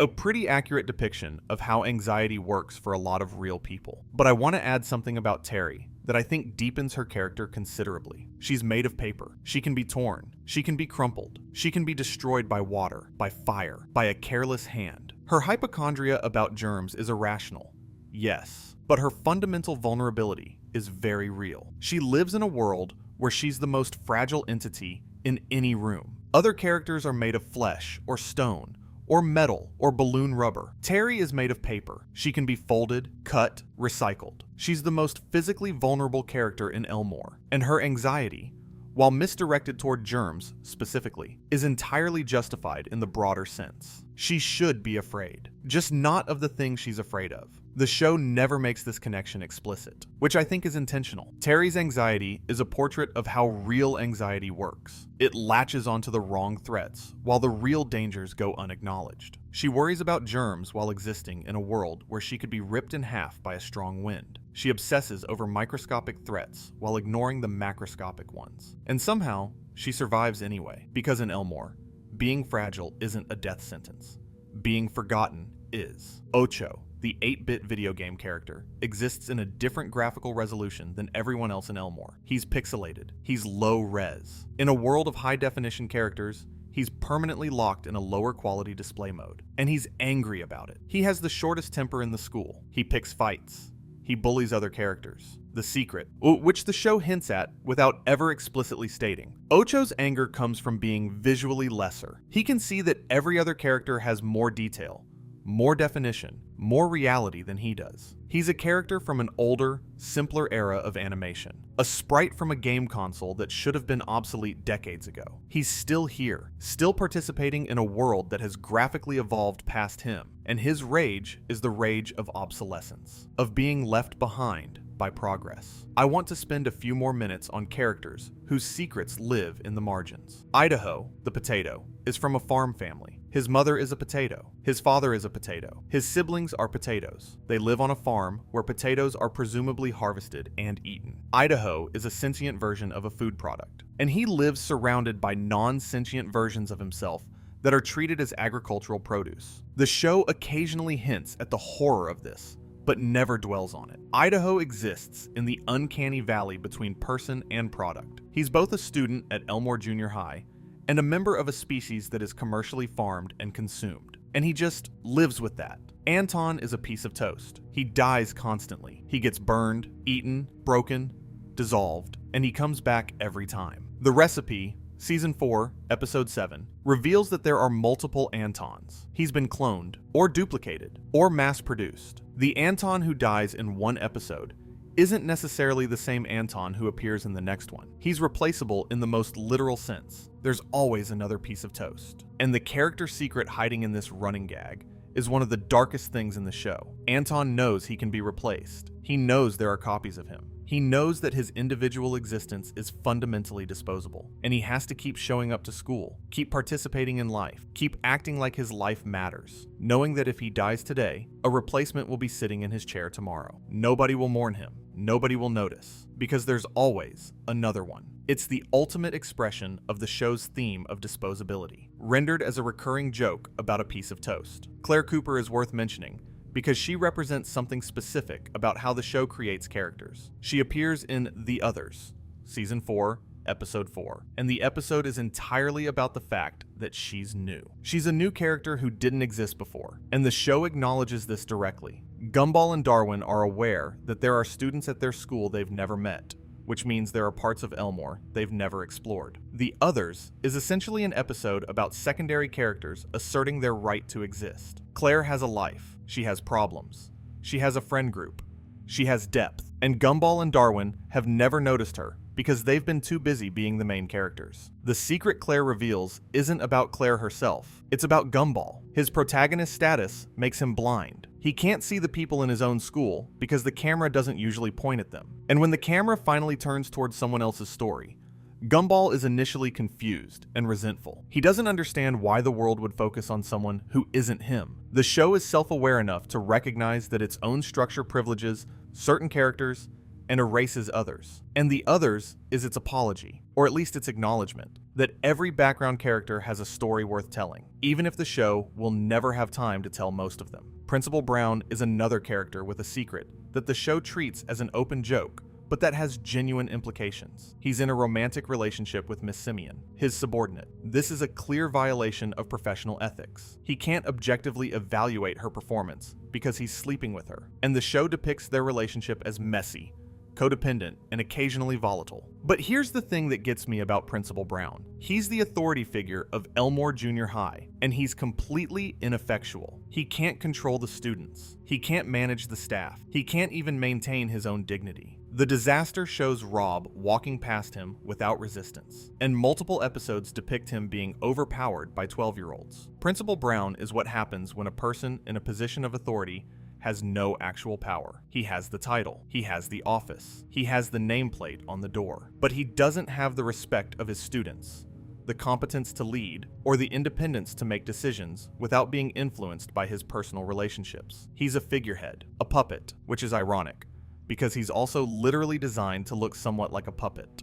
a pretty accurate depiction of how anxiety works for a lot of real people. But I want to add something about Terry that I think deepens her character considerably. She's made of paper. She can be torn. She can be crumpled. She can be destroyed by water, by fire, by a careless hand. Her hypochondria about germs is irrational, yes, but her fundamental vulnerability is very real. She lives in a world where she's the most fragile entity in any room. Other characters are made of flesh or stone, or metal, or balloon rubber. Terry is made of paper. She can be folded, cut, recycled. She's the most physically vulnerable character in Elmore, and her anxiety, while misdirected toward germs specifically, is entirely justified in the broader sense. She should be afraid, just not of the thing she's afraid of. The show never makes this connection explicit, which I think is intentional. Terry's anxiety is a portrait of how real anxiety works. It latches onto the wrong threats, while the real dangers go unacknowledged. She worries about germs while existing in a world where she could be ripped in half by a strong wind. She obsesses over microscopic threats while ignoring the macroscopic ones. And somehow, she survives anyway, because in Elmore, being fragile isn't a death sentence. Being forgotten is. Ocho, the 8-bit video game character, exists in a different graphical resolution than everyone else in Elmore. He's pixelated. He's low res. In a world of high-definition characters, he's permanently locked in a lower quality display mode. And he's angry about it. He has the shortest temper in the school. He picks fights. He bullies other characters. The secret, which the show hints at without ever explicitly stating. Ocho's anger comes from being visually lesser. He can see that every other character has more detail, more definition, more reality than he does. He's a character from an older, simpler era of animation. A sprite from a game console that should have been obsolete decades ago. He's still here, still participating in a world that has graphically evolved past him, and his rage is the rage of obsolescence, of being left behind by progress. I want to spend a few more minutes on characters whose secrets live in the margins. Idaho, the potato, is from a farm family. His mother is a potato. His father is a potato. His siblings are potatoes. They live on a farm where potatoes are presumably harvested and eaten. Idaho is a sentient version of a food product, and he lives surrounded by non-sentient versions of himself that are treated as agricultural produce. The show occasionally hints at the horror of this, but never dwells on it. Idaho exists in the uncanny valley between person and product. He's both a student at Elmore Junior High and a member of a species that is commercially farmed and consumed. and he just lives with that. Anton is a piece of toast. He dies constantly. He gets burned, eaten, broken, dissolved, and he comes back every time. The Recipe, Season 4, Episode 7, reveals that there are multiple Antons. He's been cloned, or duplicated, or mass-produced. The Anton who dies in one episode isn't necessarily the same Anton who appears in the next one. He's replaceable in the most literal sense. There's always another piece of toast. And the character secret hiding in this running gag is one of the darkest things in the show. Anton knows he can be replaced. He knows there are copies of him. He knows that his individual existence is fundamentally disposable, and he has to keep showing up to school, keep participating in life, keep acting like his life matters, knowing that if he dies today, a replacement will be sitting in his chair tomorrow. Nobody will mourn him. Nobody will notice, because there's always another one. It's the ultimate expression of the show's theme of disposability, rendered as a recurring joke about a piece of toast. Claire Cooper is worth mentioning, because she represents something specific about how the show creates characters. She appears in The Others, Season 4, Episode 4, and the episode is entirely about the fact that she's new. She's a new character who didn't exist before, and the show acknowledges this directly. Gumball and Darwin are aware that there are students at their school they've never met, which means there are parts of Elmore they've never explored. The Others is essentially an episode about secondary characters asserting their right to exist. Claire has a life. She has problems. She has a friend group. She has depth. And Gumball and Darwin have never noticed her because they've been too busy being the main characters. The secret Claire reveals isn't about Claire herself. It's about Gumball. His protagonist status makes him blind. He can't see the people in his own school because the camera doesn't usually point at them. And when the camera finally turns towards someone else's story, Gumball is initially confused and resentful. He doesn't understand why the world would focus on someone who isn't him. The show is self-aware enough to recognize that its own structure privileges certain characters and erases others. And The Others is its apology, or at least its acknowledgement, that every background character has a story worth telling, even if the show will never have time to tell most of them. Principal Brown is another character with a secret that the show treats as an open joke, but that has genuine implications. He's in a romantic relationship with Miss Simeon, his subordinate. This is a clear violation of professional ethics. He can't objectively evaluate her performance because he's sleeping with her, and the show depicts their relationship as messy, codependent, and occasionally volatile. But here's the thing that gets me about Principal Brown. He's the authority figure of Elmore Junior High, and he's completely ineffectual. He can't control the students. He can't manage the staff. He can't even maintain his own dignity. The disaster shows Rob walking past him without resistance, and multiple episodes depict him being overpowered by 12-year-olds. Principal Brown is what happens when a person in a position of authority has no actual power. He has the title, he has the office, he has the nameplate on the door, but he doesn't have the respect of his students, the competence to lead, or the independence to make decisions without being influenced by his personal relationships. He's a figurehead, a puppet, which is ironic, because he's also literally designed to look somewhat like a puppet,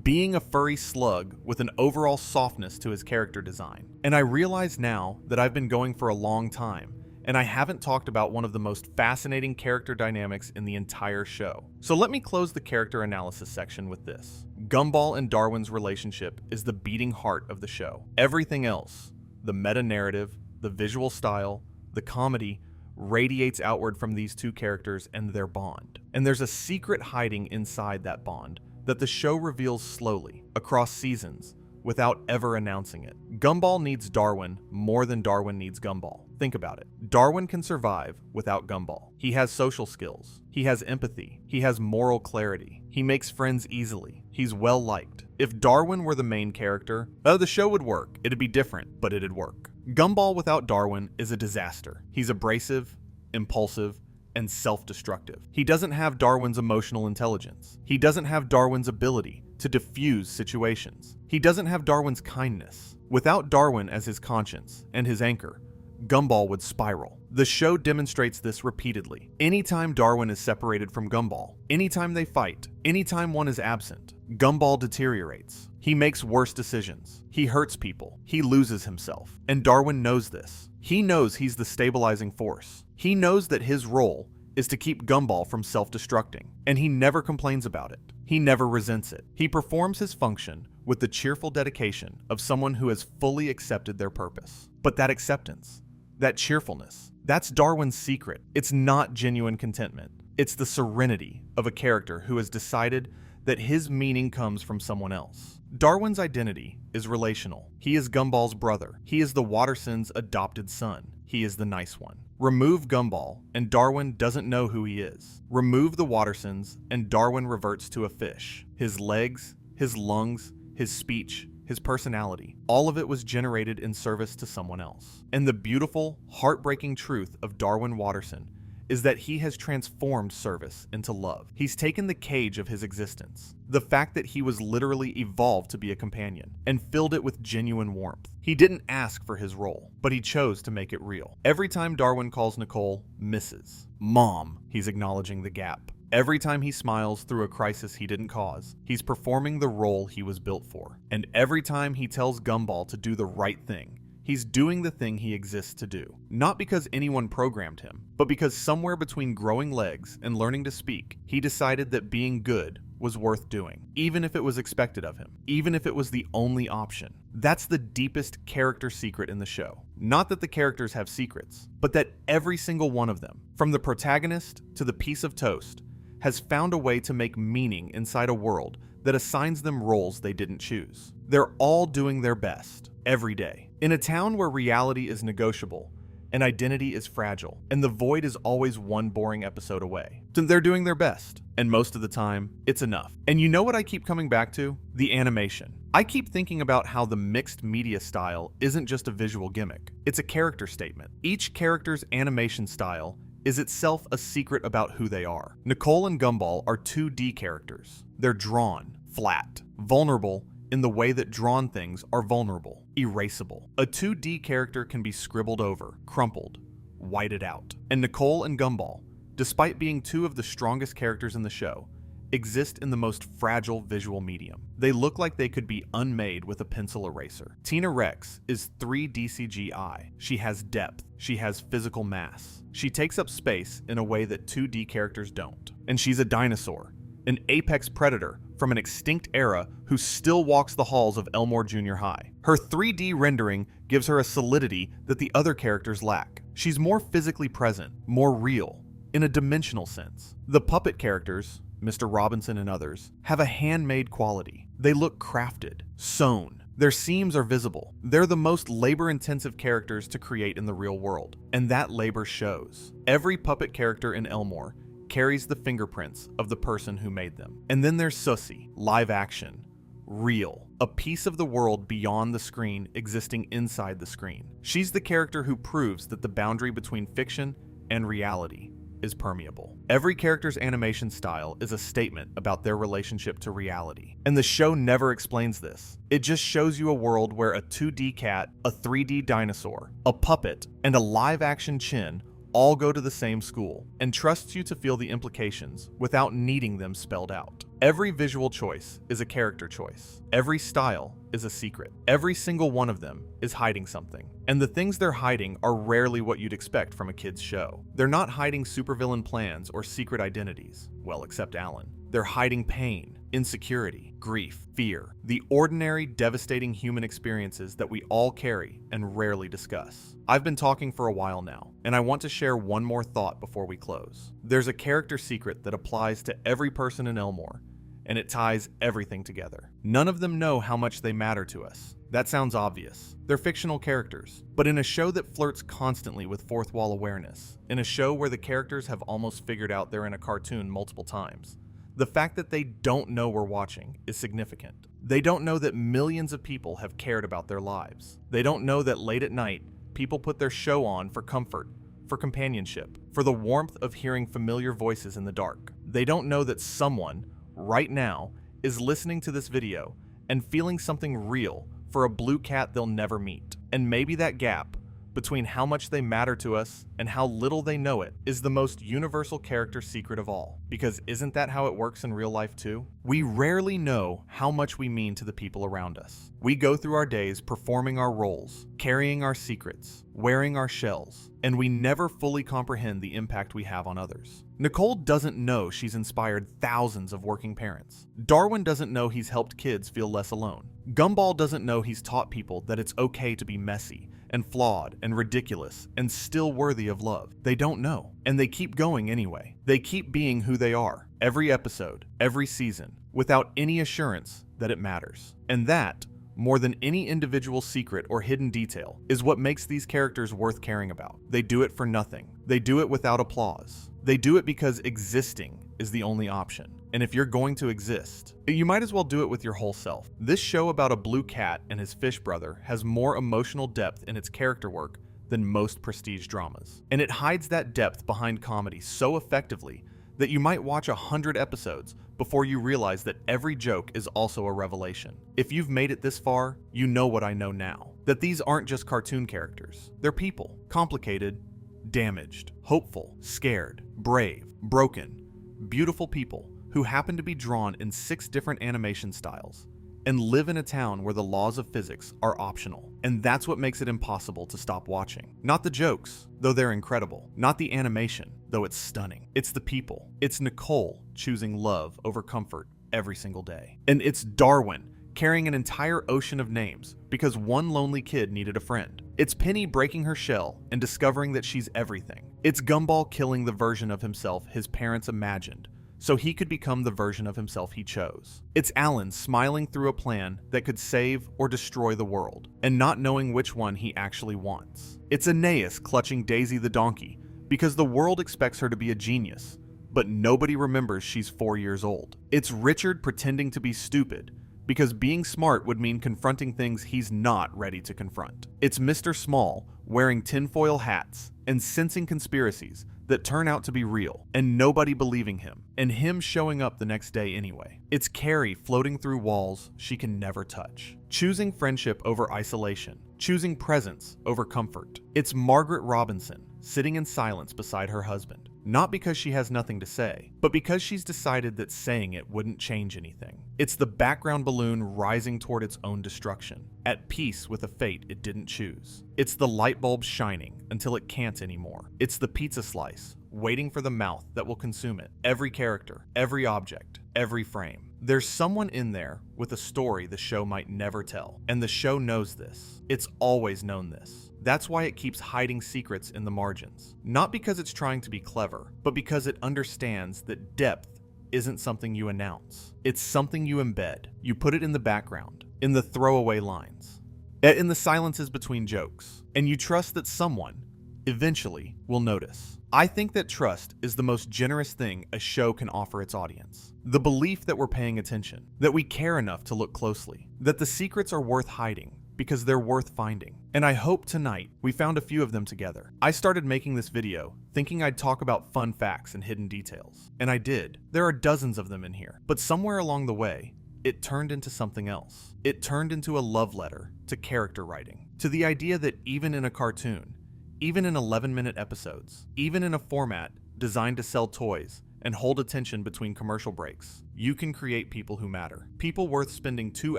being a furry slug with an overall softness to his character design. And I realize now that I've been going for a long time, and I haven't talked about one of the most fascinating character dynamics in the entire show. So let me close the character analysis section with this. Gumball and Darwin's relationship is the beating heart of the show. Everything else, the meta-narrative, the visual style, the comedy, radiates outward from these two characters and their bond. And there's a secret hiding inside that bond that the show reveals slowly, across seasons, without ever announcing it. Gumball needs Darwin more than Darwin needs Gumball. Think about it. Darwin can survive without Gumball. He has social skills. He has empathy. He has moral clarity. He makes friends easily. He's well liked. If Darwin were the main character, the show would work. It'd be different, but it'd work. Gumball without Darwin is a disaster. He's abrasive, impulsive, and self-destructive. He doesn't have Darwin's emotional intelligence. He doesn't have Darwin's ability to diffuse situations. He doesn't have Darwin's kindness. Without Darwin as his conscience and his anchor, Gumball would spiral. The show demonstrates this repeatedly. Anytime Darwin is separated from Gumball, anytime they fight, anytime one is absent, Gumball deteriorates. He makes worse decisions. He hurts people. He loses himself. And Darwin knows this. He knows he's the stabilizing force. He knows that his role is to keep Gumball from self-destructing, and he never complains about it. He never resents it. He performs his function with the cheerful dedication of someone who has fully accepted their purpose. But that acceptance that cheerfulness. That's Darwin's secret. It's not genuine contentment. It's the serenity of a character who has decided that his meaning comes from someone else. Darwin's identity is relational. He is Gumball's brother. He is the Wattersons' adopted son. He is the nice one. Remove Gumball, and Darwin doesn't know who he is. Remove the Wattersons, and Darwin reverts to a fish. His legs, his lungs, his speech, his personality, all of it was generated in service to someone else. And the beautiful, heartbreaking truth of Darwin Watterson is that he has transformed service into love. He's taken the cage of his existence, the fact that he was literally evolved to be a companion, and filled it with genuine warmth. He didn't ask for his role, but he chose to make it real. Every time Darwin calls Nicole Mrs. Mom, he's acknowledging the gap. Every time he smiles through a crisis he didn't cause, he's performing the role he was built for. And every time he tells Gumball to do the right thing, he's doing the thing he exists to do. Not because anyone programmed him, but because somewhere between growing legs and learning to speak, he decided that being good was worth doing, even if it was expected of him, even if it was the only option. That's the deepest character secret in the show. Not that the characters have secrets, but that every single one of them, from the protagonist to the piece of toast, has found a way to make meaning inside a world that assigns them roles they didn't choose. They're all doing their best, every day. In a town where reality is negotiable, and identity is fragile, and the void is always one boring episode away, they're doing their best. And most of the time, it's enough. And you know what I keep coming back to? The animation. I keep thinking about how the mixed media style isn't just a visual gimmick. It's a character statement. Each character's animation style is itself a secret about who they are. Nicole and Gumball are 2D characters. They're drawn, flat, vulnerable in the way that drawn things are vulnerable, erasable. A 2D character can be scribbled over, crumpled, whited out. And Nicole and Gumball, despite being two of the strongest characters in the show, exist in the most fragile visual medium. They look like they could be unmade with a pencil eraser. Tina Rex is 3D CGI. She has depth. She has physical mass. She takes up space in a way that 2D characters don't. And she's a dinosaur, an apex predator from an extinct era who still walks the halls of Elmore Junior High. Her 3D rendering gives her a solidity that the other characters lack. She's more physically present, more real, in a dimensional sense. The puppet characters, Mr. Robinson and others, have a handmade quality. They look crafted, sewn. Their seams are visible. They're the most labor-intensive characters to create in the real world, and that labor shows. Every puppet character in Elmore carries the fingerprints of the person who made them. And then there's Susie, live action, real, a piece of the world beyond the screen existing inside the screen. She's the character who proves that the boundary between fiction and reality is permeable. Every character's animation style is a statement about their relationship to reality. And the show never explains this. It just shows you a world where a 2D cat, a 3D dinosaur, a puppet, and a live-action Chin all go to the same school, and trusts you to feel the implications without needing them spelled out. Every visual choice is a character choice. Every style is a secret. Every single one of them is hiding something. And the things they're hiding are rarely what you'd expect from a kid's show. They're not hiding supervillain plans or secret identities. Well, except Alan. They're hiding pain, insecurity, grief, fear, the ordinary, devastating human experiences that we all carry and rarely discuss. I've been talking for a while now, and I want to share one more thought before we close. There's a character secret that applies to every person in Elmore, and it ties everything together. None of them know how much they matter to us. That sounds obvious. They're fictional characters, but in a show that flirts constantly with fourth wall awareness, in a show where the characters have almost figured out they're in a cartoon multiple times, the fact that they don't know we're watching is significant. They don't know that millions of people have cared about their lives. They don't know that late at night, people put their show on for comfort, for companionship, for the warmth of hearing familiar voices in the dark. They don't know that someone, right now, is listening to this video and feeling something real for a blue cat they'll never meet. And maybe that gap between how much they matter to us and how little they know it is the most universal character secret of all. Because isn't that how it works in real life too? We rarely know how much we mean to the people around us. We go through our days performing our roles, carrying our secrets, wearing our shells, and we never fully comprehend the impact we have on others. Nicole doesn't know she's inspired thousands of working parents. Darwin doesn't know he's helped kids feel less alone. Gumball doesn't know he's taught people that it's okay to be messy and flawed and ridiculous and still worthy of love. They don't know, and they keep going anyway. They keep being who they are, every episode, every season, without any assurance that it matters. And that, more than any individual secret or hidden detail, is what makes these characters worth caring about. They do it for nothing. They do it without applause. They do it because existing is the only option. And if you're going to exist, you might as well do it with your whole self. This show about a blue cat and his fish brother has more emotional depth in its character work than most prestige dramas. And it hides that depth behind comedy so effectively that you might watch 100 episodes before you realize that every joke is also a revelation. If you've made it this far, you know what I know now. That these aren't just cartoon characters. They're people. Complicated, damaged, hopeful, scared, brave, broken, beautiful people who happen to be drawn in 6 different animation styles and live in a town where the laws of physics are optional. And that's what makes it impossible to stop watching. Not the jokes, though they're incredible. Not the animation, though it's stunning. It's the people. It's Nicole choosing love over comfort every single day. And it's Darwin carrying an entire ocean of names because one lonely kid needed a friend. It's Penny breaking her shell and discovering that she's everything. It's Gumball killing the version of himself his parents imagined so he could become the version of himself he chose. It's Alan smiling through a plan that could save or destroy the world, and not knowing which one he actually wants. It's Anais clutching Daisy the donkey because the world expects her to be a genius, but nobody remembers she's 4 years old. It's Richard pretending to be stupid because being smart would mean confronting things he's not ready to confront. It's Mr. Small wearing tinfoil hats and sensing conspiracies that turn out to be real, and nobody believing him, and him showing up the next day anyway. It's Carrie floating through walls she can never touch, choosing friendship over isolation, choosing presence over comfort. It's Margaret Robinson sitting in silence beside her husband, not because she has nothing to say, but because she's decided that saying it wouldn't change anything. It's the background balloon rising toward its own destruction, at peace with a fate it didn't choose. It's the light bulb shining until it can't anymore. It's the pizza slice waiting for the mouth that will consume it. Every character, every object, every frame. There's someone in there with a story the show might never tell, and the show knows this. It's always known this. That's why it keeps hiding secrets in the margins. Not because it's trying to be clever, but because it understands that depth isn't something you announce. It's something you embed. You put it in the background, in the throwaway lines, in the silences between jokes, and you trust that someone, eventually, will notice. I think that trust is the most generous thing a show can offer its audience. The belief that we're paying attention, that we care enough to look closely, that the secrets are worth hiding because they're worth finding. And I hope tonight we found a few of them together. I started making this video thinking I'd talk about fun facts and hidden details, and I did. There are dozens of them in here, but somewhere along the way, it turned into something else. It turned into a love letter to character writing, to the idea that even in a cartoon, even in 11-minute episodes, even in a format designed to sell toys and hold attention between commercial breaks, you can create people who matter. People worth spending 2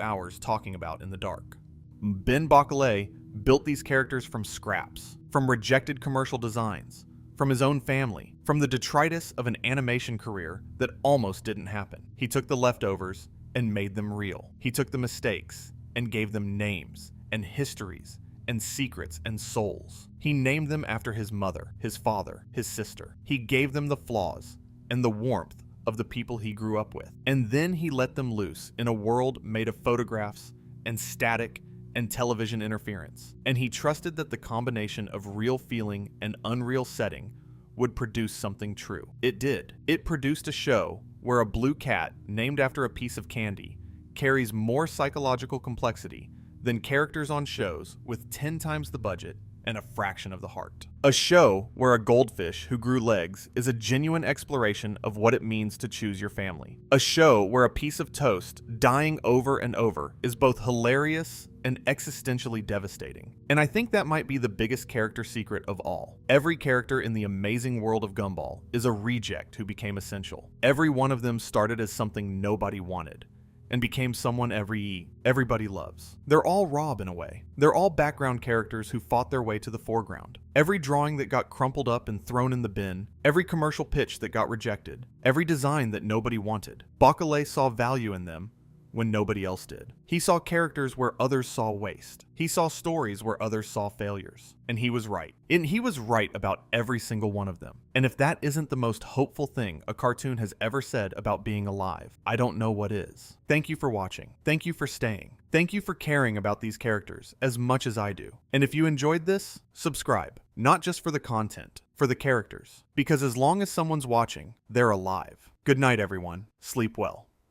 hours talking about in the dark. Ben Bocquelet built these characters from scraps, from rejected commercial designs, from his own family, from the detritus of an animation career that almost didn't happen. He took the leftovers and made them real. He took the mistakes and gave them names and histories and secrets and souls. He named them after his mother, his father, his sister. He gave them the flaws and the warmth of the people he grew up with. And then he let them loose in a world made of photographs and static and television interference. And he trusted that the combination of real feeling and unreal setting would produce something true. It did. It produced a show where a blue cat named after a piece of candy carries more psychological complexity than characters on shows with 10 times the budget and a fraction of the heart. A show where a goldfish who grew legs is a genuine exploration of what it means to choose your family. A show where a piece of toast dying over and over is both hilarious and existentially devastating. And I think that might be the biggest character secret of all. Every character in the amazing world of Gumball is a reject who became essential. Every one of them started as something nobody wanted and became someone everybody loves. They're all Rob in a way. They're all background characters who fought their way to the foreground. Every drawing that got crumpled up and thrown in the bin, every commercial pitch that got rejected, every design that nobody wanted. Bocquelet saw value in them when nobody else did. He saw characters where others saw waste. He saw stories where others saw failures. And he was right. And he was right about every single one of them. And if that isn't the most hopeful thing a cartoon has ever said about being alive, I don't know what is. Thank you for watching. Thank you for staying. Thank you for caring about these characters as much as I do. And if you enjoyed this, subscribe. Not just for the content, for the characters. Because as long as someone's watching, they're alive. Good night, everyone. Sleep well.